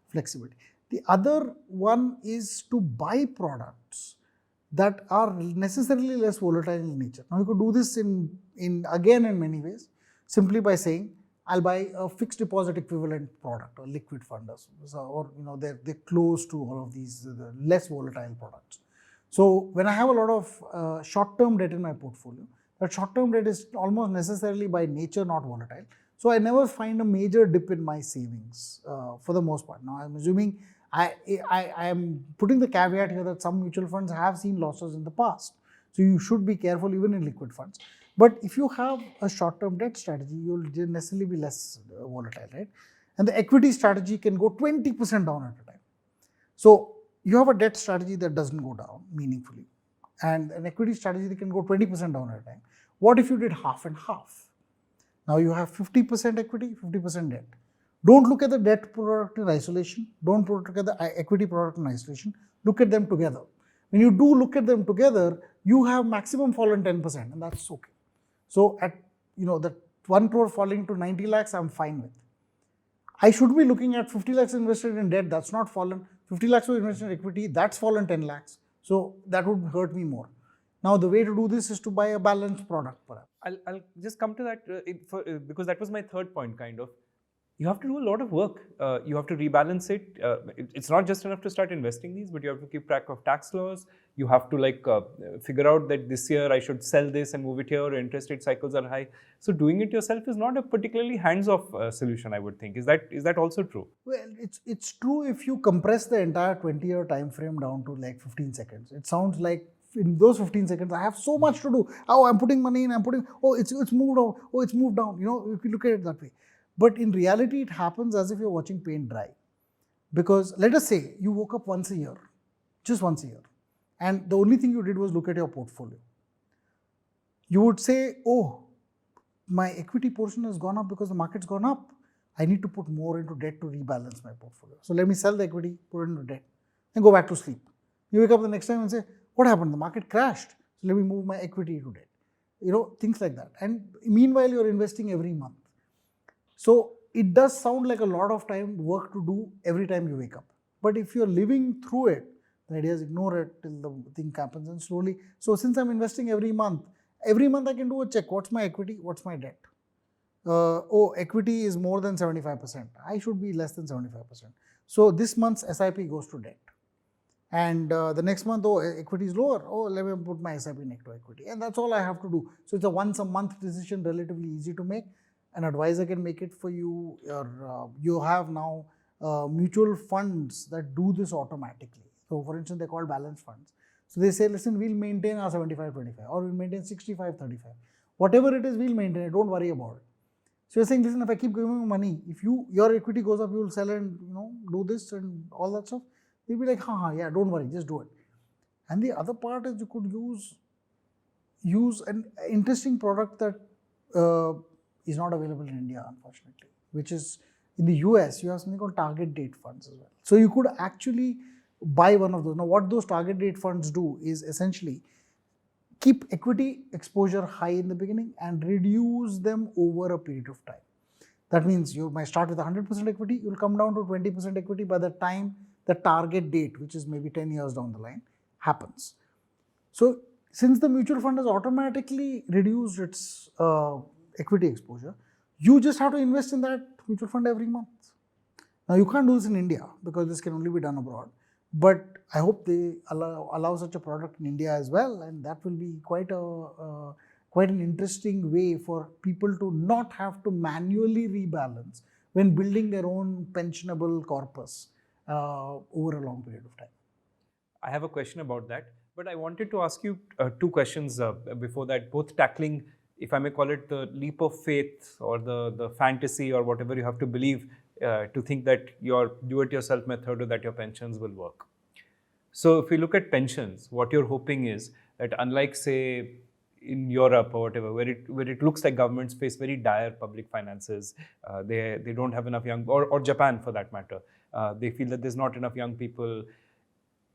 flexibility. The other one is to buy products that are necessarily less volatile in nature. Now you could do this in many ways, simply by saying I'll buy a fixed deposit equivalent product or liquid fund, or they're close to all of these less volatile products. So when I have a lot of short-term debt in my portfolio, that short-term debt is almost necessarily by nature not volatile. So I never find a major dip in my savings for the most part. Now I'm assuming I am putting the caveat here that some mutual funds have seen losses in the past. So you should be careful even in liquid funds. But if you have a short-term debt strategy, you'll necessarily be less volatile, right? And the equity strategy can go 20% down at a time. So you have a debt strategy that doesn't go down meaningfully, and an equity strategy that can go 20% down at a time. What if you did half and half? Now you have 50% equity, 50% debt. Don't look at the debt product in isolation. Don't look at the equity product in isolation. Look at them together. When you do look at them together, you have maximum fallen 10%, and that's okay. So at that 1 crore falling to 90 lakhs, I'm fine with. I should be looking at 50 lakhs invested in debt, that's not fallen. 50 lakhs were invested in equity, that's fallen 10 lakhs. So that would hurt me more. Now the way to do this is to buy a balanced product perhaps. I'll just come to that because that was my third point kind of. You have to do a lot of work. You have to rebalance it. It's not just enough to start investing these, but you have to keep track of tax laws. You have to figure out that this year I should sell this and move it here, or interest rate cycles are high. So doing it yourself is not a particularly hands-off solution, I would think. Is that also true? Well, it's true if you compress the entire 20-year time frame down to like 15 seconds. It sounds like in those 15 seconds, I have so much to do. Oh, I'm putting money in, it's moved out, it's moved down. You can look at it that way. But in reality, it happens as if you're watching paint dry. Because let us say you woke up once a year, just once a year, and the only thing you did was look at your portfolio. You would say, oh, my equity portion has gone up because the market's gone up. I need to put more into debt to rebalance my portfolio. So let me sell the equity, put it into debt, and go back to sleep. You wake up the next time and say, what happened? The market crashed. So let me move my equity to debt. Things like that. And meanwhile, you're investing every month. So it does sound like a lot of work to do every time you wake up. But if you're living through it, the idea is ignore it till the thing happens and slowly. So since I'm investing every month I can do a check. What's my equity? What's my debt? Equity is more than 75%. I should be less than 75%. So this month's SIP goes to debt. And the next month, equity is lower. Let me put my SIP next to equity. And that's all I have to do. So it's a once a month decision, relatively easy to make. An advisor can make it for you. You have now mutual funds that do this automatically. So for instance, they're called balanced funds. So they say, listen, we'll maintain our 75-25 or we'll maintain 65-35. Whatever it is, we'll maintain it. Don't worry about it. So you're saying, listen, if I keep giving you money, if your equity goes up, you will sell and do this and all that stuff. They'll be like, yeah, don't worry, just do it. And the other part is you could use an interesting product that is not available in India, unfortunately, which is in the US, you have something called target date funds as well. So you could actually buy one of those. Now, what those target date funds do is essentially keep equity exposure high in the beginning and reduce them over a period of time. That means you might start with 100% equity, you'll come down to 20% equity by the time the target date, which is maybe 10 years down the line, happens. So since the mutual fund has automatically reduced its equity exposure, you just have to invest in that mutual fund every month. Now you can't do this in India because this can only be done abroad. But I hope they allow such a product in India as well, and that will be quite an interesting way for people to not have to manually rebalance when building their own pensionable corpus over a long period of time. I have a question about that, but I wanted to ask you two questions before that, both tackling, if I may call it, the leap of faith or the fantasy or whatever you have to believe to think that your do-it-yourself method or that your pensions will work. So if you look at pensions, what you're hoping is that unlike, say, in Europe or whatever, where it looks like governments face very dire public finances, they don't have enough young, or Japan for that matter, they feel that there's not enough young people.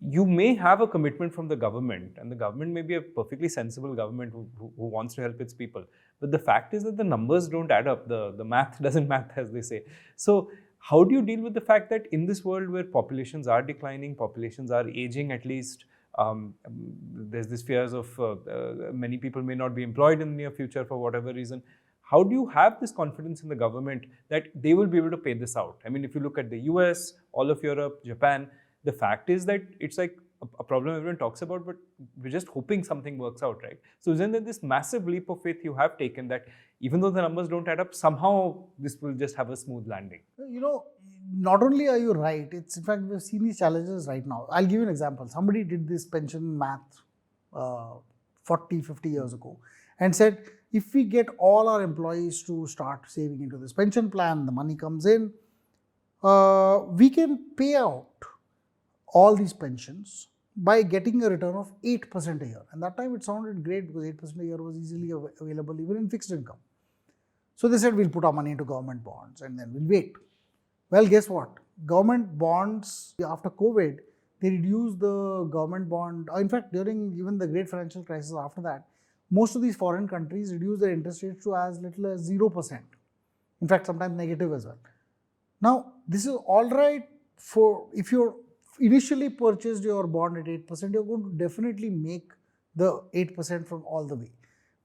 You may have a commitment from the government, and the government may be a perfectly sensible government who wants to help its people. But the fact is that the numbers don't add up. The math doesn't math, as they say. So how do you deal with the fact that in this world where populations are declining, populations are aging at least, there's this fears of many people may not be employed in the near future for whatever reason. How do you have this confidence in the government that they will be able to pay this out? I mean, if you look at the US, all of Europe, Japan, the fact is that it's like a problem everyone talks about, but we're just hoping something works out, right? So isn't there this massive leap of faith you have taken that even though the numbers don't add up, somehow this will just have a smooth landing? Not only are you right, it's in fact, we've seen these challenges right now. I'll give you an example. Somebody did this pension math 40, 50 years ago and said, if we get all our employees to start saving into this pension plan, the money comes in, we can pay out all these pensions by getting a return of 8% a year. And that time it sounded great because 8% a year was easily available even in fixed income. So they said, we'll put our money into government bonds and then we'll wait. Well, guess what? Government bonds, after COVID, they reduced the government bond. In fact, during even the great financial crisis after that, most of these foreign countries reduced their interest rates to as little as 0%. In fact, sometimes negative as well. Now, this is all right for if you're initially purchased your bond at 8%, you're going to definitely make the 8% from all the way.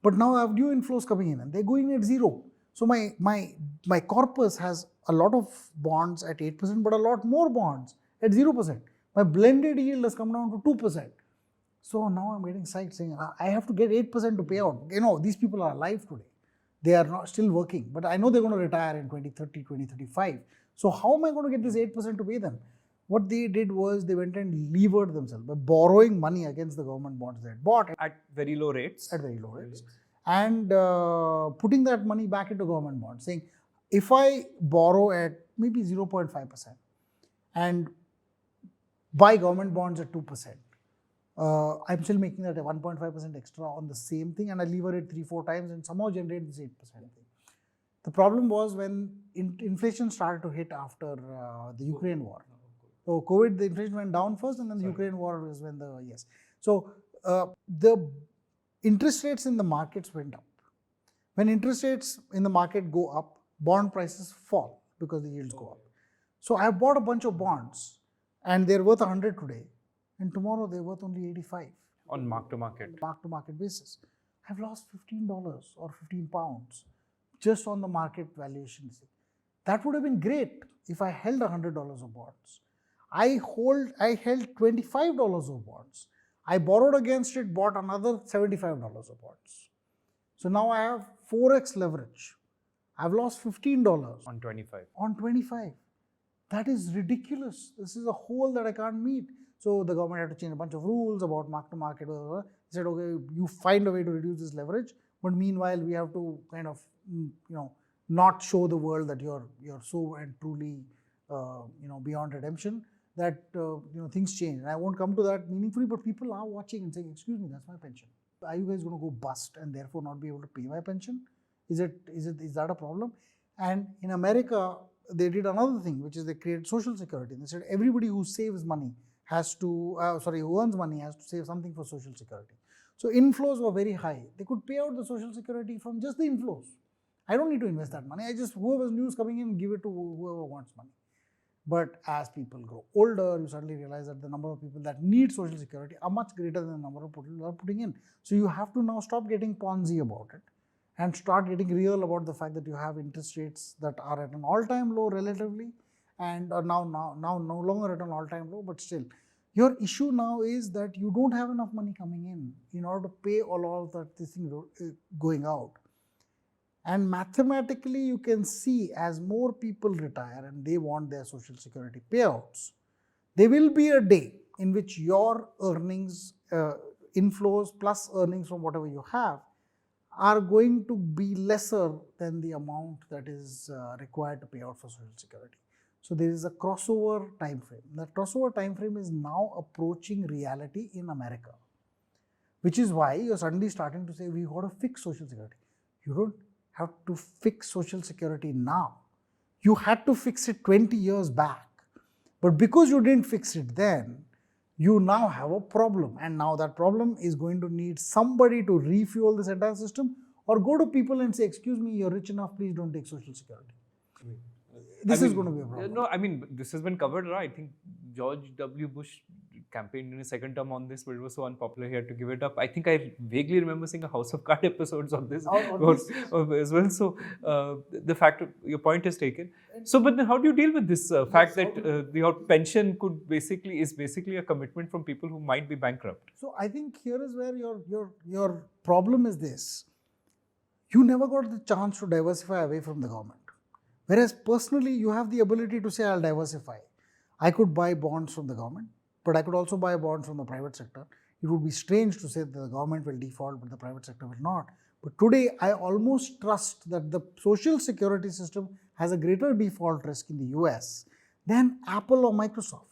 But now I have new inflows coming in and they're going at 0. So my corpus has a lot of bonds at 8%, but a lot more bonds at 0%. My blended yield has come down to 2%. So now I'm getting psyched saying, I have to get 8% to pay out. These people are alive today. They are not still working, but I know they're going to retire in 2030, 2035. So how am I going to get this 8% to pay them? What they did was they went and levered themselves by borrowing money against the government bonds they had bought. At very low rates. At very low rates. And putting that money back into government bonds, saying, if I borrow at maybe 0.5% and buy government bonds at 2%, I'm still making that a 1.5% extra on the same thing and I lever it 3-4 times and somehow generate this 8% thing. The problem was when inflation started to hit after the Ukraine war. So COVID, the inflation went down first and then the Ukraine war was when So the interest rates in the markets went up. When interest rates in the market go up, bond prices fall because the yields go up. So I have bought a bunch of bonds and they're worth 100 today, and tomorrow they're worth only 85 on mark to market. Mark-to-market basis. I've lost $15 or 15 pounds just on the market valuation. That would have been great if I held $100 of bonds. I held $25 of bonds. I borrowed against it, bought another $75 of bonds. So now I have 4x leverage. I've lost $15 On 25. on 25. That is ridiculous. This is a hole that I can't meet. So the government had to change a bunch of rules about mark to market. They said, okay, you find a way to reduce this leverage, but meanwhile we have to kind of, not show the world that you're so and truly, beyond redemption. That things change. And I won't come to that meaningfully, but people are watching and saying, excuse me, that's my pension. Are you guys going to go bust and therefore not be able to pay my pension? Is that a problem? And in America, they did another thing, which is they created social security. They said everybody who saves money has to, who earns money has to save something for social security. So inflows were very high. They could pay out the social security from just the inflows. I don't need to invest that money. I just, whoever's news coming in, give it to whoever wants money. But as people grow older, you suddenly realize that the number of people that need social security are much greater than the number of people who are putting in. So you have to now stop getting Ponzi about it and start getting real about the fact that you have interest rates that are at an all-time low relatively, and are now no longer at an all-time low, but still. Your issue now is that you don't have enough money coming in order to pay all that this thing going out. And mathematically, you can see as more people retire and they want their social security payouts, there will be a day in which your earnings, inflows plus earnings from whatever you have, are going to be lesser than the amount that is required to pay out for social security. So there is a crossover time frame. That crossover time frame is now approaching reality in America, which is why you're suddenly starting to say, we've got to fix social security. You don't have to fix social security now. You had to fix it 20 years back. But because you didn't fix it then, you now have a problem. And now that problem is going to need somebody to refuel this entire system, or go to people and say, excuse me, you're rich enough, please don't take social security. This is going to be a problem. No, I mean, this has been covered, right? I think George W. Bush campaigned in his second term on this, but it was so unpopular he had to give it up. I think I vaguely remember seeing a House of Cards episodes on this as well. So the fact, your point is taken. So, but then how do you deal with this fact that your pension is basically a commitment from people who might be bankrupt? So I think here is where your problem is this. You never got the chance to diversify away from the government. Whereas personally, you have the ability to say, I'll diversify. I could buy bonds from the government, but I could also buy bonds from the private sector. It would be strange to say that the government will default, but the private sector will not. But today, I almost trust that the social security system has a greater default risk in the US than Apple or Microsoft.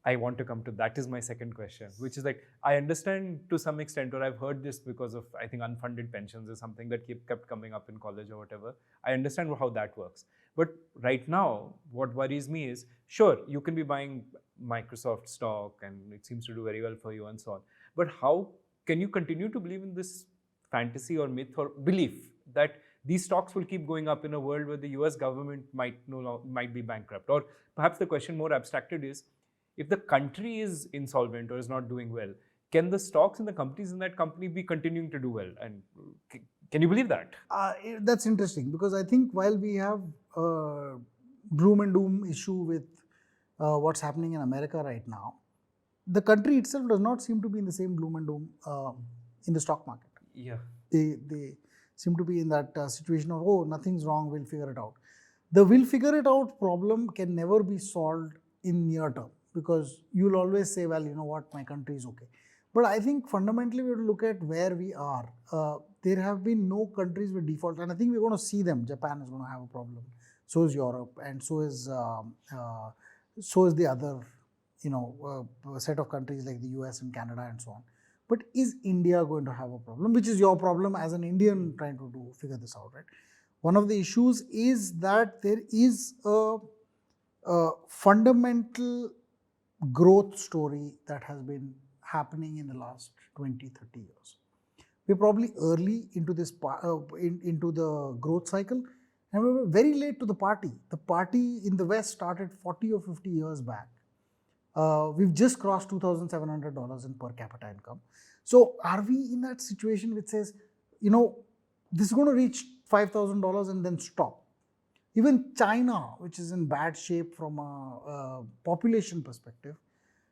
I want to come to that is my second question, which is like, I understand to some extent, or I've heard this because of, I think, unfunded pensions is something that kept coming up in college or whatever. I understand how that works. But right now, what worries me is, sure, you can be buying Microsoft stock and it seems to do very well for you and so on. But how can you continue to believe in this fantasy or myth or belief that these stocks will keep going up in a world where the US government might be bankrupt? Or perhaps the question more abstracted is, if the country is insolvent or is not doing well, can the stocks and the companies in that company be continuing to do well? And can you believe that? That's interesting, because I think while we have a gloom and doom issue with what's happening in America right now, the country itself does not seem to be in the same gloom and doom in the stock market. Yeah. They seem to be in that situation of, oh, nothing's wrong, we'll figure it out. The we'll figure it out problem can never be solved in near term, because you'll always say, well, you know what, my country is okay. But I think fundamentally we have to look at where we are. There have been no countries with default, and I think we're going to see them. Japan is going to have a problem. So is Europe, and so is the other, set of countries like the US and Canada and so on. But is India going to have a problem, which is your problem as an Indian trying to figure this out, right? One of the issues is that there is a fundamental growth story that has been happening in the last 20, 30 years. We're probably early into this into the growth cycle, and we were very late to the party. The party in the West started 40 or 50 years back. We've just crossed $2,700 in per capita income. So are we in that situation which says, this is going to reach $5,000 and then stop? Even China, which is in bad shape from a population perspective,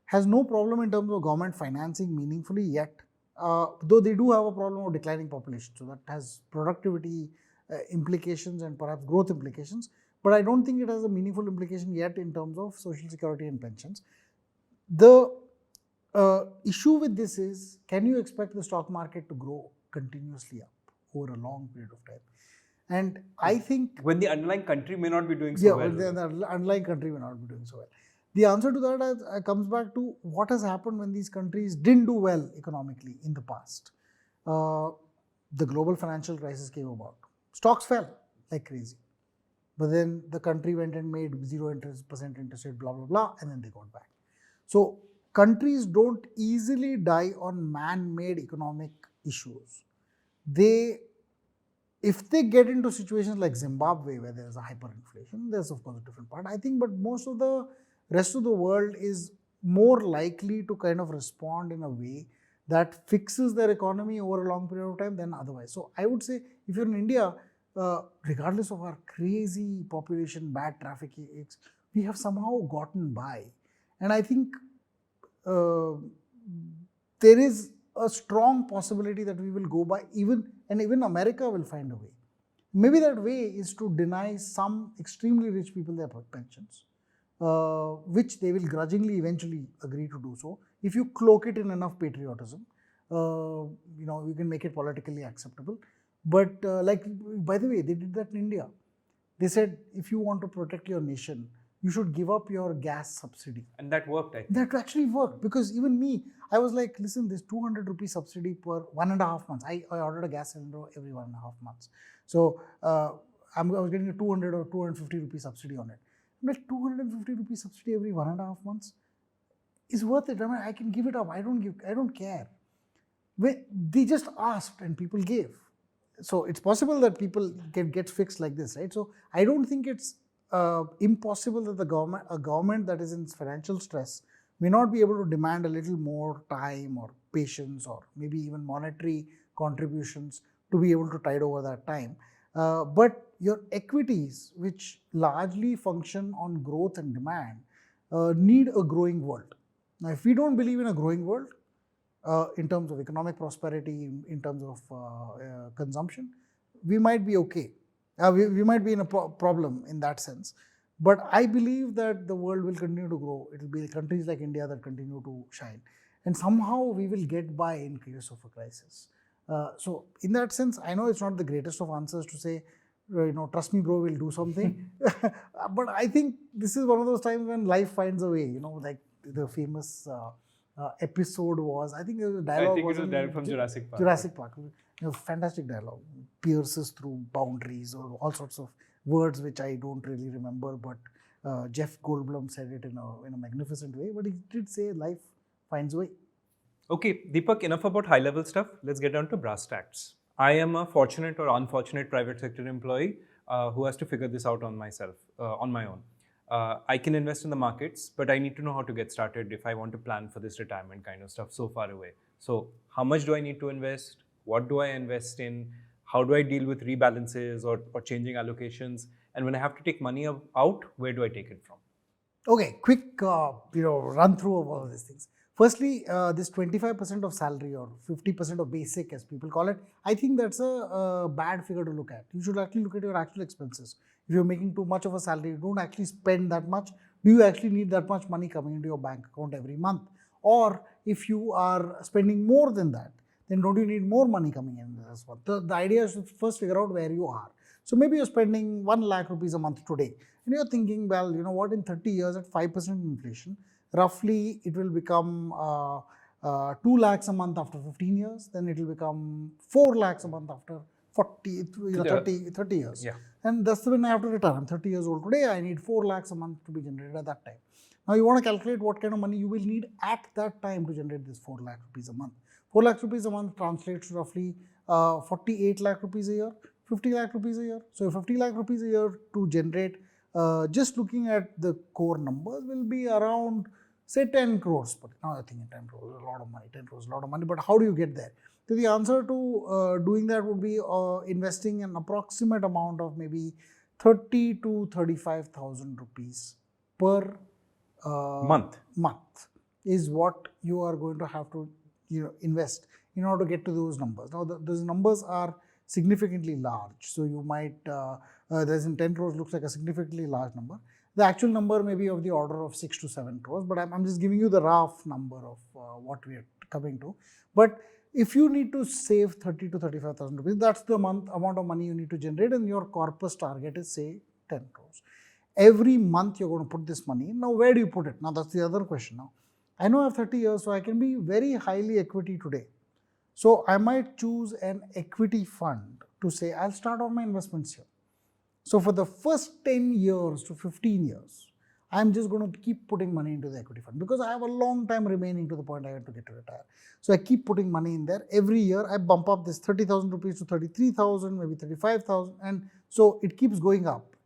has no problem in terms of government financing meaningfully yet, though they do have a problem of declining population. So that has productivity implications and perhaps growth implications. But I don't think it has a meaningful implication yet in terms of social security and pensions. The issue with this is, can you expect the stock market to grow continuously up over a long period of time? And I think when the underlying country may not be doing so well. Yeah, the underlying country may not be doing so well. The answer to that comes back to what has happened when these countries didn't do well economically in the past. The global financial crisis came about. Stocks fell like crazy. But then the country went and made 0% interest rate, blah, blah, blah, and then they got back. So countries don't easily die on man-made economic issues. If they get into situations like Zimbabwe, where there's a hyperinflation, there's of course a different part. I think, but most of the rest of the world is more likely to kind of respond in a way that fixes their economy over a long period of time than otherwise. So I would say, if you're in India, regardless of our crazy population, bad traffic, we have somehow gotten by. And I think there is a strong possibility that we will go by, even America will find a way. Maybe that way is to deny some extremely rich people their pensions, which they will grudgingly eventually agree to do so. If you cloak it in enough patriotism, you can make it politically acceptable. But by the way, they did that in India. They said, if you want to protect your nation, you should give up your gas subsidy. And that worked, I think. That actually worked, because even me, I was like, listen, this 200 rupee subsidy per 1.5 months. I ordered a gas cylinder every 1.5 months. So I was getting a 200 or 250 rupee subsidy on it. I'm like, 250 rupee subsidy every 1.5 months is worth it. I mean, I can give it up. I don't care. They just asked and people gave. So it's possible that people get fixed like this, right? So I don't think it's impossible that a government that is in financial stress may not be able to demand a little more time or patience or maybe even monetary contributions to be able to tide over that time. But your equities, which largely function on growth and demand, need a growing world. Now, if we don't believe in a growing world, in terms of economic prosperity, in terms of consumption, we might be okay. We might be in a problem in that sense. But I believe that the world will continue to grow. It will be countries like India that continue to shine. And somehow we will get by in case of a crisis. So in that sense, I know it's not the greatest of answers to say, trust me, bro, we'll do something. But I think this is one of those times when life finds a way, like the famous episode was, I think it was a dialogue. I think it was dialogue from Jurassic Park. Jurassic Park. Fantastic dialogue. Pierces through boundaries or all sorts of words which I don't really remember, but Jeff Goldblum said it in a magnificent way. But he did say life finds a way. Okay, Deepak, enough about high-level stuff. Let's get down to brass tacks. I am a fortunate or unfortunate private sector employee who has to figure this out on my own. I can invest in the markets, but I need to know how to get started if I want to plan for this retirement kind of stuff so far away. So how much do I need to invest? What do I invest in? How do I deal with rebalances or changing allocations? And when I have to take money out, where do I take it from? Okay, quick run through of all of these things. Firstly, this 25% of salary or 50% of basic, as people call it, I think that's a bad figure to look at. You should actually look at your actual expenses. If you're making too much of a salary, you don't actually spend that much. Do you actually need that much money coming into your bank account every month? Or if you are spending more than that, then don't you need more money coming in this month? The idea is to first figure out where you are. So maybe you're spending 1 lakh rupees a month today. And you're thinking, well, you know what, in 30 years at 5% inflation, roughly it will become 2 lakhs a month after 15 years. Then it will become 4 lakhs a month after 30 years. Yeah. And that's when I have to retire. I'm 30 years old today. I need 4 lakhs a month to be generated at that time. Now you want to calculate what kind of money you will need at that time to generate this 4 lakh rupees a month. 4 lakh rupees a month translates to roughly 48 lakh rupees a year, 50 lakh rupees a year. So 50 lakh rupees a year to generate, just looking at the core numbers, will be around say 10 crores. But now I think 10 crores is a lot of money. 10 crores is a lot of money. But how do you get there? So the answer to doing that would be investing an approximate amount of maybe 30 to 35,000 rupees per month is what you are going to have to invest in order to get to those numbers. Now those numbers are significantly large, so you might there's in 10 crores looks like a significantly large number. The actual number may be of the order of 6 to 7 crores, but I'm just giving you the rough number of what we are coming to. But if you need to save 30 to 35,000 rupees, that's the amount of money you need to generate, and your corpus target is say 10 crores. Every month you're going to put this money in. Now where do you put it? Now that's the other question. Now I know I have 30 years, so I can be very highly equity today. So I might choose an equity fund to say I'll start off my investments here. So for the first 10 years to 15 years, I'm just going to keep putting money into the equity fund because I have a long time remaining to the point I want to get to retire. So I keep putting money in there. Every year I bump up this 30,000 rupees to 33,000, maybe 35,000, and so it keeps going up.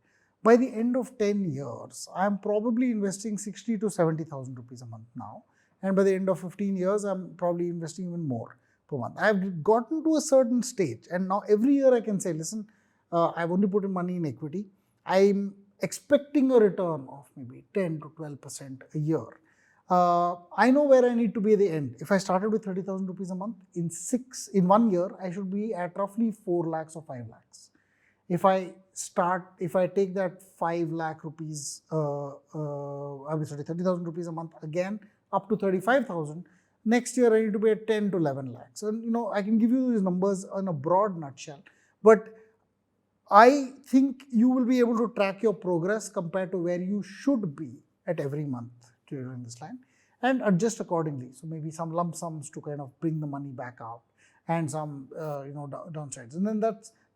By the end of 10 years, I'm probably investing 60 to 70,000 rupees a month now. And by the end of 15 years, I'm probably investing even more per month. I've gotten to a certain stage, and now every year I can say, listen, I've only put in money in equity. I'm expecting a return of maybe 10 to 12% a year. I know where I need to be at the end. If I started with 30,000 rupees a month, in 1 year, I should be at roughly 4 lakhs or 5 lakhs. If I take that 5 lakh rupees, 30,000 rupees a month again, up to 35,000, next year I need to be at 10 to 11 lakhs. And I can give you these numbers in a broad nutshell, but I think you will be able to track your progress compared to where you should be at every month during this line and adjust accordingly. So maybe some lump sums to kind of bring the money back out and some downsides. And then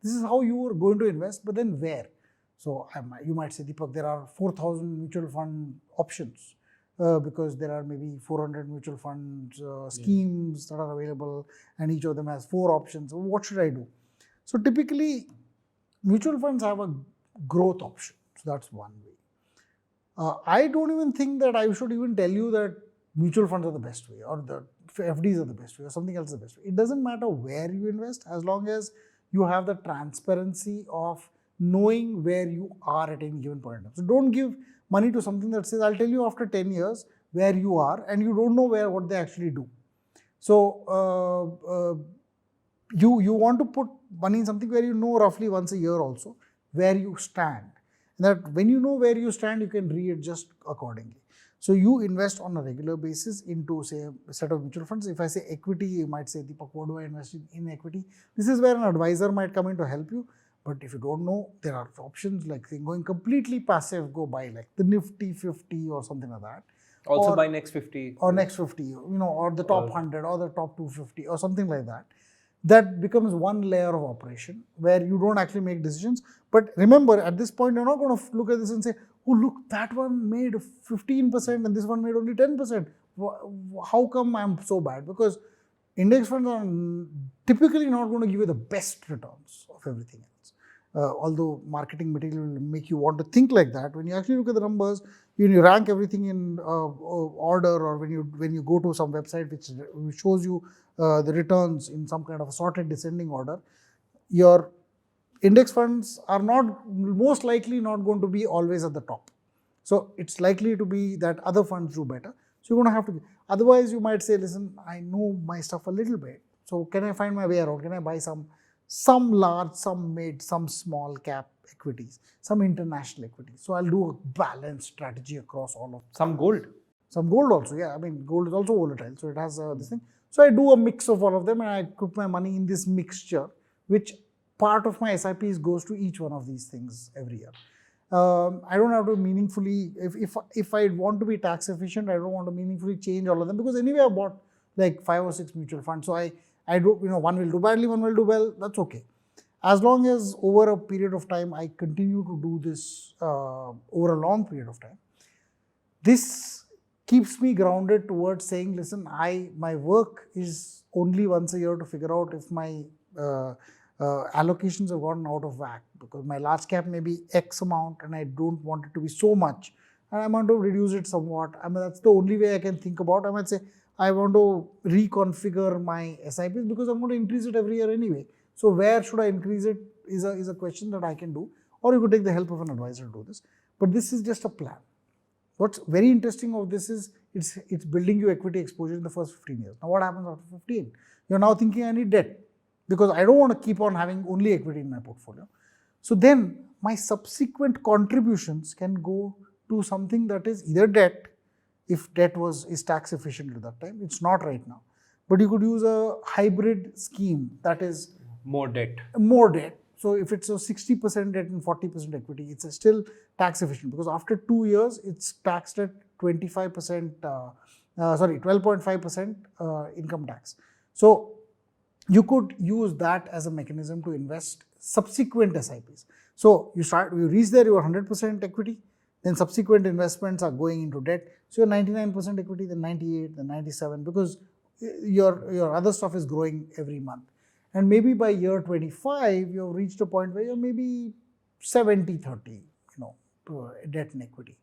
this is how you are going to invest, but then where? So you might say, Deepak, there are 4,000 mutual fund options because there are maybe 400 mutual fund schemes that are available and each of them has 4 options. So what should I do? So typically, mutual funds have a growth option. So that's one way. I don't even think that I should even tell you that mutual funds are the best way or the FDs are the best way or something else is the best way. It doesn't matter where you invest as long as you have the transparency of knowing where you are at any given point in time. So don't give money to something that says, I'll tell you after 10 years where you are, and you don't know what they actually do. So you want to put money in something where you know roughly once a year also where you stand. And that when you know where you stand, you can readjust accordingly. So you invest on a regular basis into, say, a set of mutual funds. If I say equity, you might say, Deepak, what do I invest in equity? This is where an advisor might come in to help you. But if you don't know, there are options like going completely passive, go buy like the Nifty 50 or something like that. Also buy next 50. Or next 50, or the top 100 or the top 250 or something like that. That becomes one layer of operation where you don't actually make decisions. But remember, at this point, you're not going to look at this and say, oh, look, that one made 15% and this one made only 10%. How come I'm so bad? Because index funds are typically not going to give you the best returns of everything else. Although marketing material will make you want to think like that, when you actually look at the numbers, you rank everything in order, or when you go to some website which shows you the returns in some kind of a sorted descending order, your index funds are most likely not going to be always at the top. So it's likely to be that other funds do better. So you're going to have to, otherwise you might say, listen, I know my stuff a little bit. So can I find my way around? Can I buy some large, some mid, some small cap equities, some international equities? So I'll do a balanced strategy across all of them. Some gold. Some gold also, yeah. I mean, gold is also volatile. So it has this thing. So I do a mix of all of them and I put my money in this mixture, which part of my SIPs goes to each one of these things every year. I don't have to meaningfully, if I want to be tax efficient, I don't want to meaningfully change all of them because anyway I bought like 5 or 6 mutual funds. So I do, one will do badly, one will do well, that's okay. As long as over a period of time, I continue to do this over a long period of time, this keeps me grounded towards saying, listen, my work is only once a year to figure out if my allocations have gotten out of whack, because my large cap may be X amount and I don't want it to be so much. and I want to reduce it somewhat. I mean, that's the only way I can think about. I might say, I want to reconfigure my SIPs because I'm going to increase it every year anyway. So where should I increase it is a question that I can do, or you could take the help of an advisor to do this. But this is just a plan. What's very interesting of this is it's building you equity exposure in the first 15 years. Now what happens after 15? You're now thinking I need debt because I don't want to keep on having only equity in my portfolio. So then my subsequent contributions can go to something that is either debt, if debt is tax efficient at that time. It's not right now. But you could use a hybrid scheme that is more debt. So if it's a 60% debt and 40% equity, it's still tax efficient because after 2 years, it's taxed at 12.5% income tax. So you could use that as a mechanism to invest subsequent SIPs. So you reach there, you are 100% equity, then subsequent investments are going into debt. So you're 99% equity, then 98, then 97, because your other stuff is growing every month. And maybe by year 25, you've reached a point where you're maybe 70-30, debt and equity.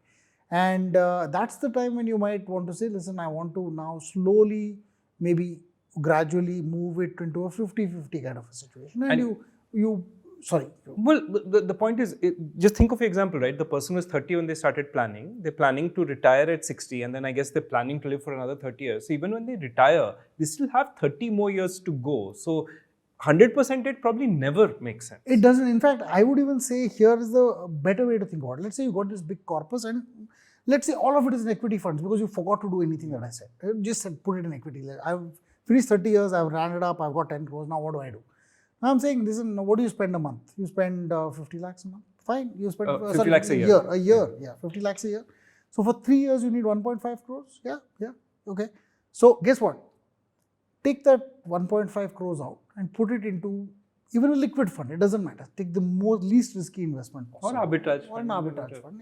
And that's the time when you might want to say, listen, I want to now slowly, maybe gradually move it into a 50-50 kind of a situation. And sorry. Well, the point is, just think of your example, right? The person was 30 when they started planning. They're planning to retire at 60, and then I guess they're planning to live for another 30 years. So even when they retire, they still have 30 more years to go. So 100% it probably never makes sense. It doesn't. In fact, I would even say here is the better way to think about it. Let's say you got this big corpus and let's say all of it is in equity funds because you forgot to do anything that I said. Just said put it in equity. I've finished 30 years, I've ran it up, I've got 10 crores. Now what do I do? Now I'm saying, listen, what do you spend a month? You spend 50 lakhs a month. Fine. You spend 50 lakhs a year. A year. Yeah, 50 lakhs a year. So for 3 years, you need 1.5 crores. Yeah. Okay. So guess what? Take that 1.5 crores out and put it into even a liquid fund. It doesn't matter. Take the least risky investment possible. Or arbitrage fund. Or an arbitrage fund.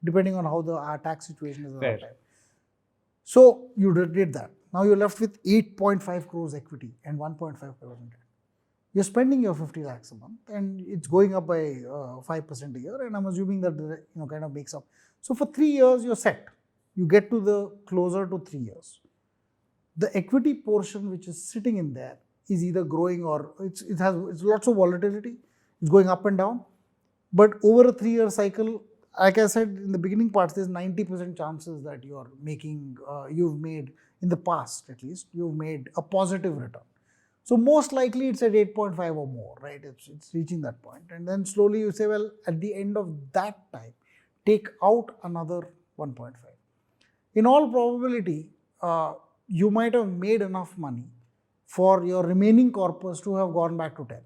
Depending on how our tax situation is at Fair. that time. So you did that. Now you're left with 8.5 crores equity and 1.5 crores in debt. You're spending your 50 lakhs a month and it's going up by 5% a year, and I'm assuming that kind of makes up. So for 3 years you're set. You get to the closer to 3 years. The equity portion which is sitting in there is either growing or it's lots of volatility. It's going up and down. But over a 3-year cycle, like I said in the beginning parts, there's 90% chances that you've made in the past at least, you've made a positive return. So most likely it's at 8.5 or more, right? It's reaching that point. And then slowly you say, well, at the end of that time, take out another 1.5. In all probability, you might have made enough money for your remaining corpus to have gone back to 10.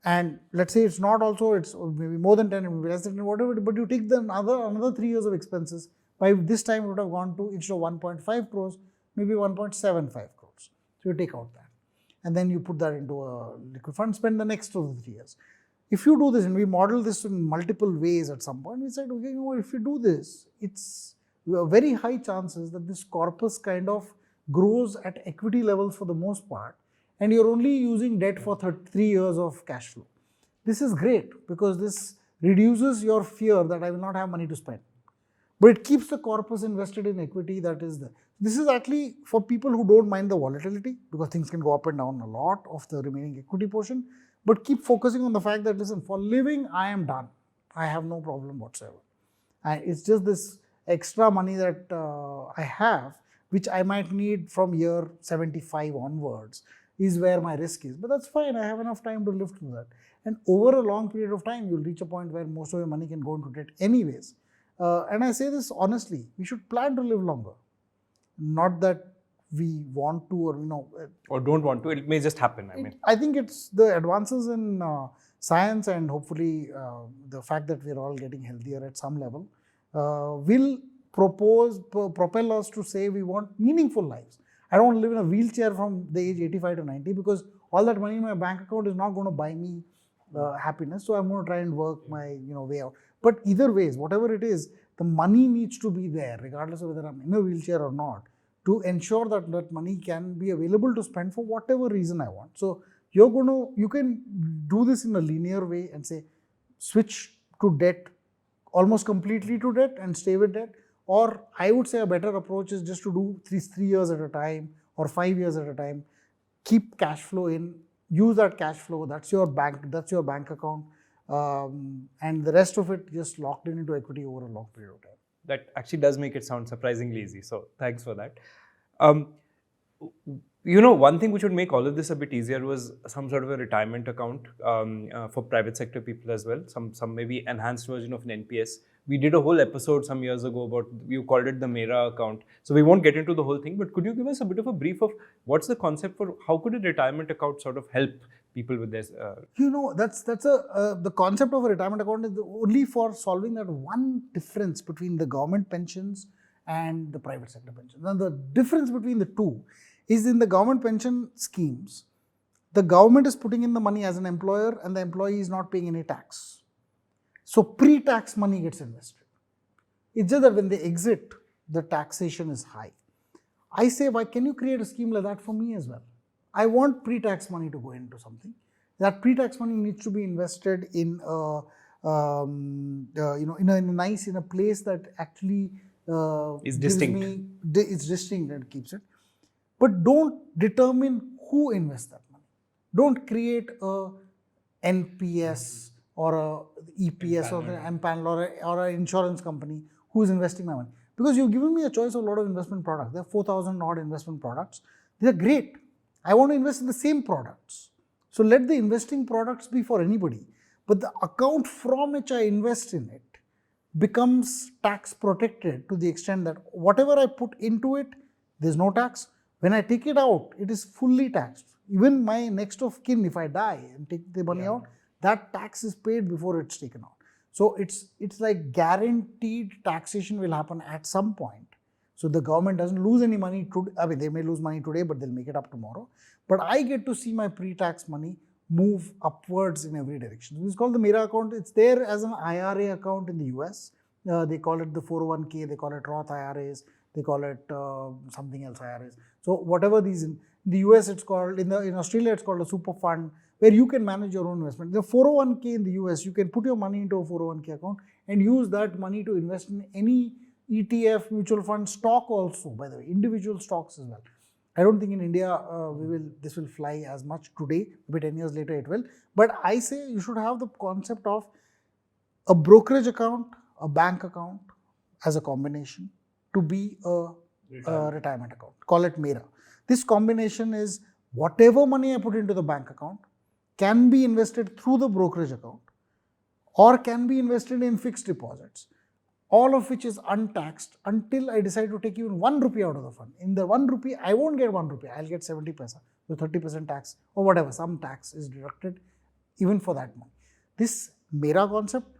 And let's say it's not also, it's maybe more than 10, maybe less than 10, whatever, but you take another 3 years of expenses. By this time, it would have gone to, instead of 1.5 crores, maybe 1.75 crores. So you take out that. And then you put that into a liquid fund, spend the next 2 to 3 years. If you do this, and we model this in multiple ways at some point, we said, okay, if you do this, it's very high chances that this corpus kind of grows at equity levels for the most part, and you're only using debt for 3 years of cash flow. This is great because this reduces your fear that I will not have money to spend. But it keeps the corpus invested in equity that is there. This is actually for people who don't mind the volatility because things can go up and down a lot of the remaining equity portion, but keep focusing on the fact that, listen, for living, I am done. I have no problem whatsoever. And it's just this extra money that I have, which I might need from year 75 onwards, is where my risk is. But that's fine. I have enough time to live through that. And over a long period of time, you'll reach a point where most of your money can go into debt anyways. And I say this honestly, we should plan to live longer. Not that we want to or don't want to, it may just happen. I think it's the advances in science and hopefully the fact that we're all getting healthier at some level will propel us to say we want meaningful lives. I don't want to live in a wheelchair from the age 85 to 90 because all that money in my bank account is not going to buy me happiness. So I'm going to try and work my way out. But either ways, whatever it is, the money needs to be there regardless of whether I'm in a wheelchair or not, to ensure that that money can be available to spend for whatever reason I want. So you can do this in a linear way and say switch to debt almost completely to debt and stay with debt. Or I would say a better approach is just to do three years at a time or 5 years at a time. Keep cash flow in, use that cash flow. That's your bank account, and the rest of it just locked into equity over a long period of time. That actually does make it sound surprisingly easy. So thanks for that. One thing which would make all of this a bit easier was some sort of a retirement account for private sector people as well. Some maybe enhanced version of an NPS. We did a whole episode some years ago about, you called it the Mera account. So we won't get into the whole thing, but could you give us a bit of a brief of what's the concept for how could a retirement account sort of help people with this? The concept of a retirement account is only for solving that one difference between the government pensions and the private sector pensions. Now the difference between the two is in the government pension schemes, the government is putting in the money as an employer and the employee is not paying any tax. So pre-tax money gets invested. It's just that when they exit, the taxation is high. I say, why can you create a scheme like that for me as well? I want pre-tax money to go into something. That pre-tax money needs to be invested in a place that actually is distinct. It's distinct and keeps it. But don't determine who invests that money. Don't create a NPS or a EPS or an MPanel or an insurance company who is investing my money. Because you've given me a choice of a lot of investment products. There are 4,000 odd investment products. They're great. I want to invest in the same products. So let the investing products be for anybody. But the account from which I invest in it becomes tax protected to the extent that whatever I put into it, there's no tax. When I take it out, it is fully taxed. Even my next of kin, if I die and take the money out, that tax is paid before it's taken out. So it's like guaranteed taxation will happen at some point. So the government doesn't lose any money today. I mean, they may lose money today, but they'll make it up tomorrow. But I get to see my pre-tax money move upwards in every direction. It's called the Mera account. It's there as an IRA account in the US. They call it the 401k, they call it Roth IRAs, they call it something else IRAs. So whatever these, in the US it's called, in Australia it's called a super fund, where you can manage your own investment. The 401k in the US, you can put your money into a 401k account and use that money to invest in any ETF, mutual fund, stock also, by the way, individual stocks as well. I don't think in India this will fly as much today, maybe 10 years later it will. But I say you should have the concept of a brokerage account, a bank account as a combination to be a retirement account. Call it Mera. This combination is whatever money I put into the bank account can be invested through the brokerage account or can be invested in fixed deposits, all of which is untaxed until I decide to take even 1 rupee out of the fund. In the 1 rupee, I won't get 1 rupee, I'll get 70 paisa. So 30% tax or whatever, some tax is deducted even for that money. This Mera concept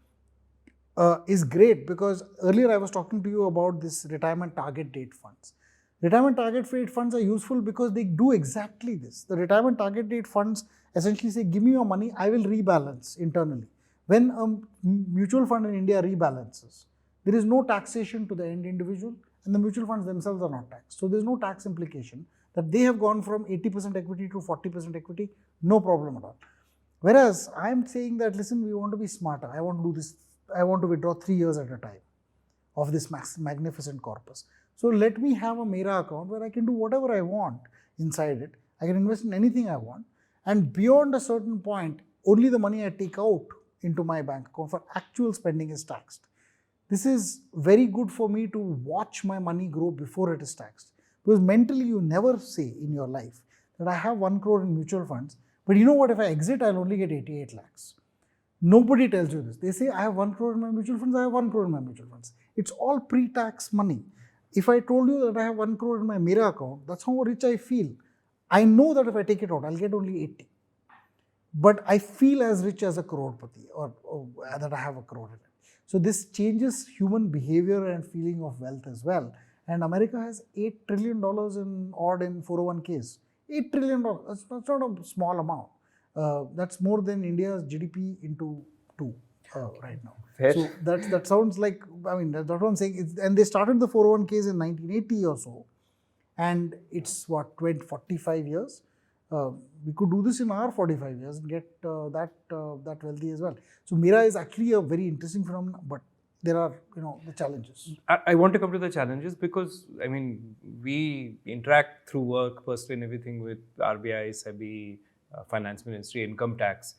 is great because earlier I was talking to you about this retirement target date funds. Retirement target date funds are useful because they do exactly this. The retirement target date funds essentially say, give me your money, I will rebalance internally. When a mutual fund in India rebalances, there is no taxation to the end individual and the mutual funds themselves are not taxed. So there is no tax implication that they have gone from 80% equity to 40% equity, no problem at all. Whereas I am saying that, listen, we want to be smarter. I want to do this. I want to withdraw 3 years at a time of this magnificent corpus. So let me have a Mera account where I can do whatever I want inside it. I can invest in anything I want. And beyond a certain point, only the money I take out into my bank account for actual spending is taxed. This is very good for me to watch my money grow before it is taxed. Because mentally you never say in your life that I have 1 crore in mutual funds, but you know what, if I exit, I'll only get 88 lakhs. Nobody tells you this. They say, I have 1 crore in my mutual funds, I have 1 crore in my mutual funds. It's all pre-tax money. If I told you that I have 1 crore in my Mera account, that's how rich I feel. I know that if I take it out, I'll get only 80. But I feel as rich as a crorepati or that I have a crore in it. So this changes human behavior and feeling of wealth as well. And America has $8 trillion in 401ks. $8 trillion, that's not a small amount. That's more than India's GDP into 2 right now. Fair. So that sounds like, I mean, that's what I'm saying. And they started the 401ks in 1980 or so. And it's what, 45 years? We could do this in our 45 years and get that wealthy as well. So Mera is actually a very interesting phenomenon, but there are, the challenges. I want to come to the challenges because, we interact through work, personally and everything with RBI, SEBI, Finance Ministry, Income Tax.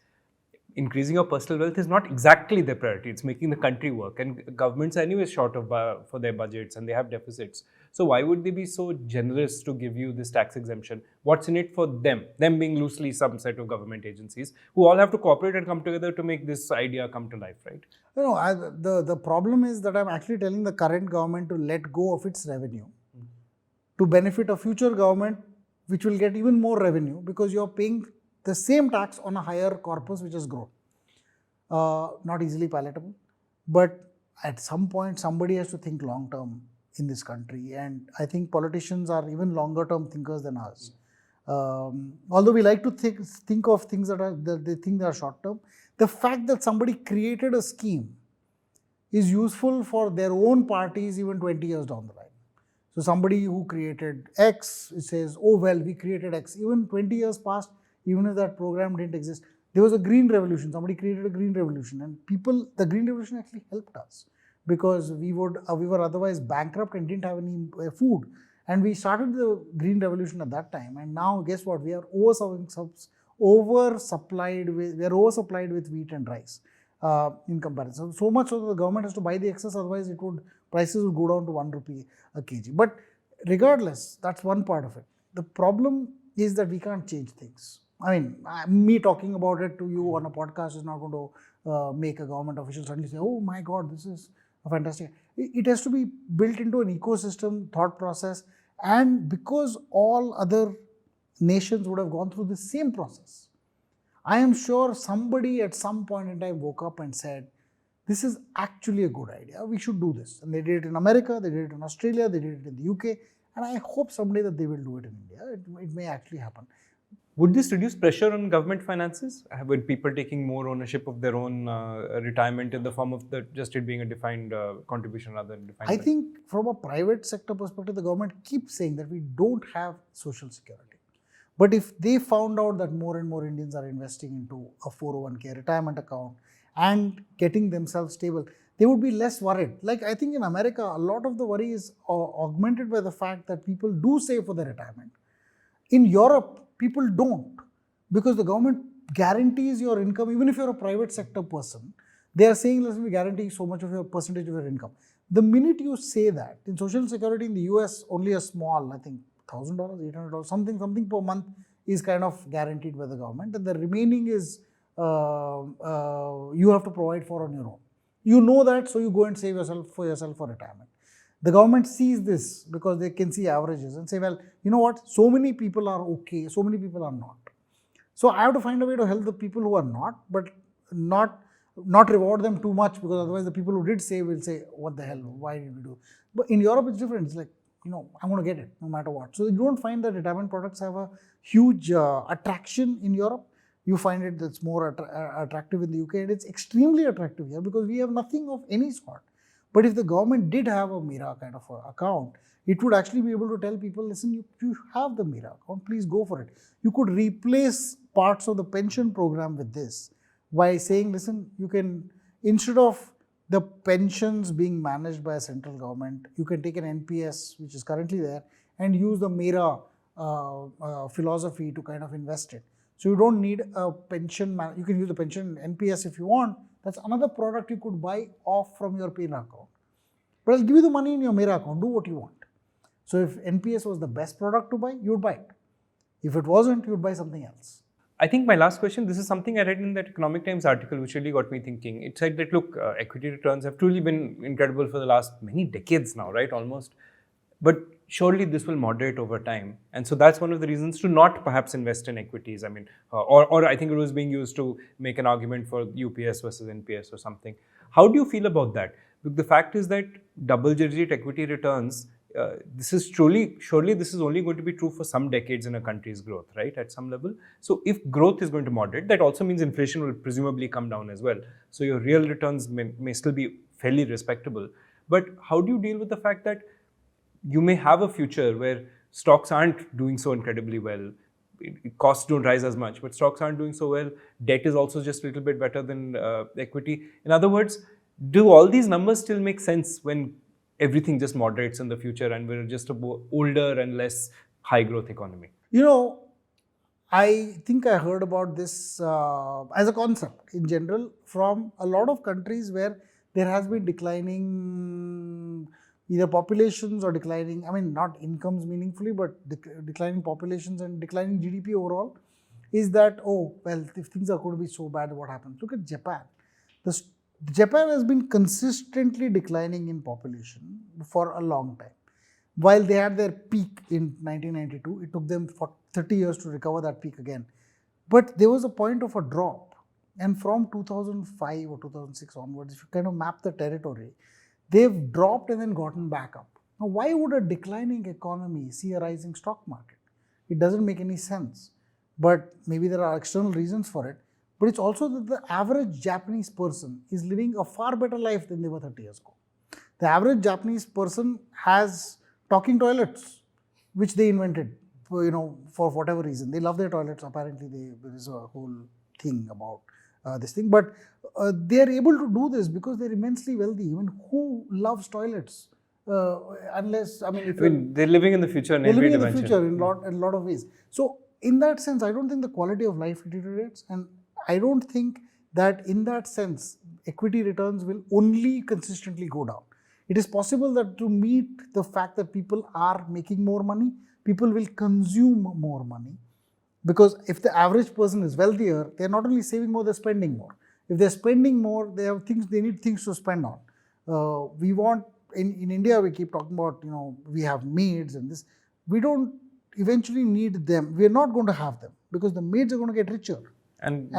Increasing your personal wealth is not exactly their priority. It's making the country work. And governments are anyway short of for their budgets and they have deficits. So why would they be so generous to give you this tax exemption? What's in it for them? Them being loosely some set of government agencies who all have to cooperate and come together to make this idea come to life, right? The problem is that I'm actually telling the current government to let go of its revenue to benefit a future government which will get even more revenue because you're paying the same tax on a higher corpus which has grown. Not easily palatable, but at some point somebody has to think long term in this country, and I think politicians are even longer term thinkers than us. Although we like to think of things that they think are short term, the fact that somebody created a scheme is useful for their own parties even 20 years down the line. So somebody who created X says, oh well, we created X. Even 20 years past, even if that program didn't exist, there was a green revolution. Somebody created a green revolution, and the green revolution actually helped us because we were otherwise bankrupt and didn't have any food. And we started the green revolution at that time. And now, guess what? We are oversupplied with wheat and rice in comparison. So much so that the government has to buy the excess, otherwise prices would go down to 1 rupee a kg. But regardless, that's one part of it. The problem is that we can't change things. Me talking about it to you on a podcast is not going to make a government official suddenly say, oh my God, this is a fantastic. It has to be built into an ecosystem, thought process, and because all other nations would have gone through the same process, I am sure somebody at some point in time woke up and said, this is actually a good idea, we should do this. And they did it in America, they did it in Australia, they did it in the UK, and I hope someday that they will do it in India. It may actually happen. Would this reduce pressure on government finances? With people taking more ownership of their own retirement in the form of just it being a defined contribution rather than defined? I think from a private sector perspective, the government keeps saying that we don't have social security. But if they found out that more and more Indians are investing into a 401k retirement account and getting themselves stable, they would be less worried. Like I think in America, a lot of the worry is augmented by the fact that people do save for their retirement. In Europe, people don't, because the government guarantees your income. Even if you're a private sector person, they are saying, listen, we guarantee so much of your percentage of your income. The minute you say that, in Social Security in the US, only a small, I think $1,000, $800, something per month is kind of guaranteed by the government, and the remaining is you have to provide for on your own. You know that, so you go and save for yourself for retirement. The government sees this because they can see averages and say, well, you know what, so many people are okay, so many people are not. So I have to find a way to help the people who are not, but not reward them too much, because otherwise the people who did save will say, what the hell, why did we do? But in Europe it's different. It's like, I'm going to get it no matter what. So you don't find that retirement products have a huge attraction in Europe. You find it that's more attractive in the UK, and it's extremely attractive here because we have nothing of any sort. But if the government did have a Mira kind of account, it would actually be able to tell people, listen, you have the Mira account, please go for it. You could replace parts of the pension program with this by saying, listen, you can, instead of the pensions being managed by a central government, you can take an NPS, which is currently there, and use the Mira philosophy to kind of invest it. So you don't need a pension, you can use the pension NPS if you want. That's another product you could buy off from your Mira account. But I'll give you the money in your Mira account, do what you want. So if NPS was the best product to buy, you would buy it. If it wasn't, you would buy something else. I think my last question, this is something I read in that Economic Times article, which really got me thinking. It said that, look, equity returns have truly been incredible for the last many decades now, right, almost. But surely this will moderate over time. And so that's one of the reasons to not perhaps invest in equities. Or I think it was being used to make an argument for UPS versus NPS or something. How do you feel about that? Look, the fact is that double-digit equity returns, surely this is only going to be true for some decades in a country's growth, right, at some level. So if growth is going to moderate, that also means inflation will presumably come down as well. So your real returns may still be fairly respectable. But how do you deal with the fact that you may have a future where stocks aren't doing so incredibly well, costs don't rise as much, but stocks aren't doing so well, debt is also just a little bit better than equity. In other words, Do all these numbers still make sense when everything just moderates in the future and we're just a older and less high growth economy? You know, I think I heard about this as a concept in general from a lot of countries where there has been declining either populations or declining, I mean, not incomes meaningfully, but declining populations and declining GDP overall. Is that, oh, well, if things are going to be so bad, what happens? Look at Japan. The, Japan has been consistently declining in population for a long time. While they had their peak in 1992, it took them for 30 years to recover that peak again. But there was a point of a drop. And from 2005 or 2006 onwards, if you kind of map the territory, they've dropped and then gotten back up. Now, why would a declining economy see a rising stock market? It doesn't make any sense. But maybe there are external reasons for it. But it's also that the average Japanese person is living a far better life than they were 30 years ago. The average Japanese person has talking toilets, which they invented, for whatever reason. They love their toilets. Apparently, there is a whole thing about this thing. But they are able to do this because they're immensely wealthy. I mean, who loves toilets? Unless, they're living in the future in they're every living in the dimension. future in a lot of ways. So, in that sense, I don't think the quality of life deteriorates. And I don't think that in that sense, equity returns will only consistently go down. It is possible that to meet the fact that people are making more money, people will consume more money. Because if the average person is wealthier, they're not only saving more, they're spending more. If they're spending more, they need things to spend on. We want, in India, we keep talking about, we have maids and this. We don't eventually need them. We're not going to have them because the maids are going to get richer. And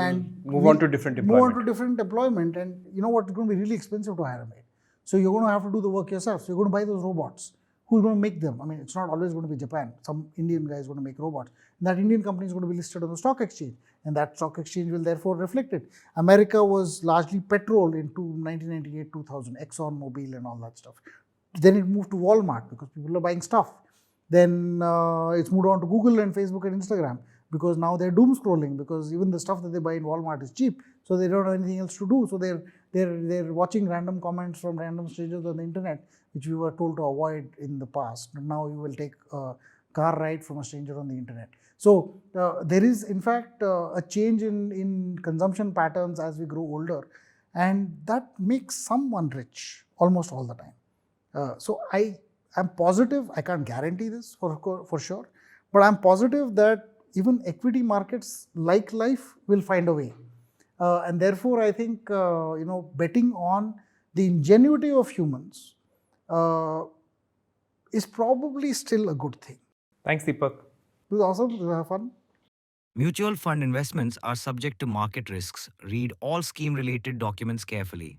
move on to different employment. Move on to different employment. And you know what? It's going to be really expensive to hire a maid. So you're going to have to do the work yourself. So you're going to buy those robots. Who's going to make them? I mean, it's not always going to be Japan. Some Indian guy is going to make robots. And that Indian company is going to be listed on the stock exchange. And that stock exchange will therefore reflect it. America was largely petrol into 1998, 2000, Exxon Mobil and all that stuff. Then it moved to Walmart because people are buying stuff. Then it's moved on to Google and Facebook and Instagram because now they're doom scrolling because even the stuff that they buy in Walmart is cheap. So they don't have anything else to do. So they're watching random comments from random strangers on the internet, which we were told to avoid in the past. But now you will take a car ride from a stranger on the internet. So there is, in fact, a change in consumption patterns as we grow older, and that makes someone rich almost all the time. So I am positive. I can't guarantee this for sure, but I'm positive that even equity markets, like life, will find a way. And therefore, I think betting on the ingenuity of humans is probably still a good thing. Thanks, Deepak. It was awesome. Did you have fun? Mutual fund investments are subject to market risks. Read all scheme related documents carefully.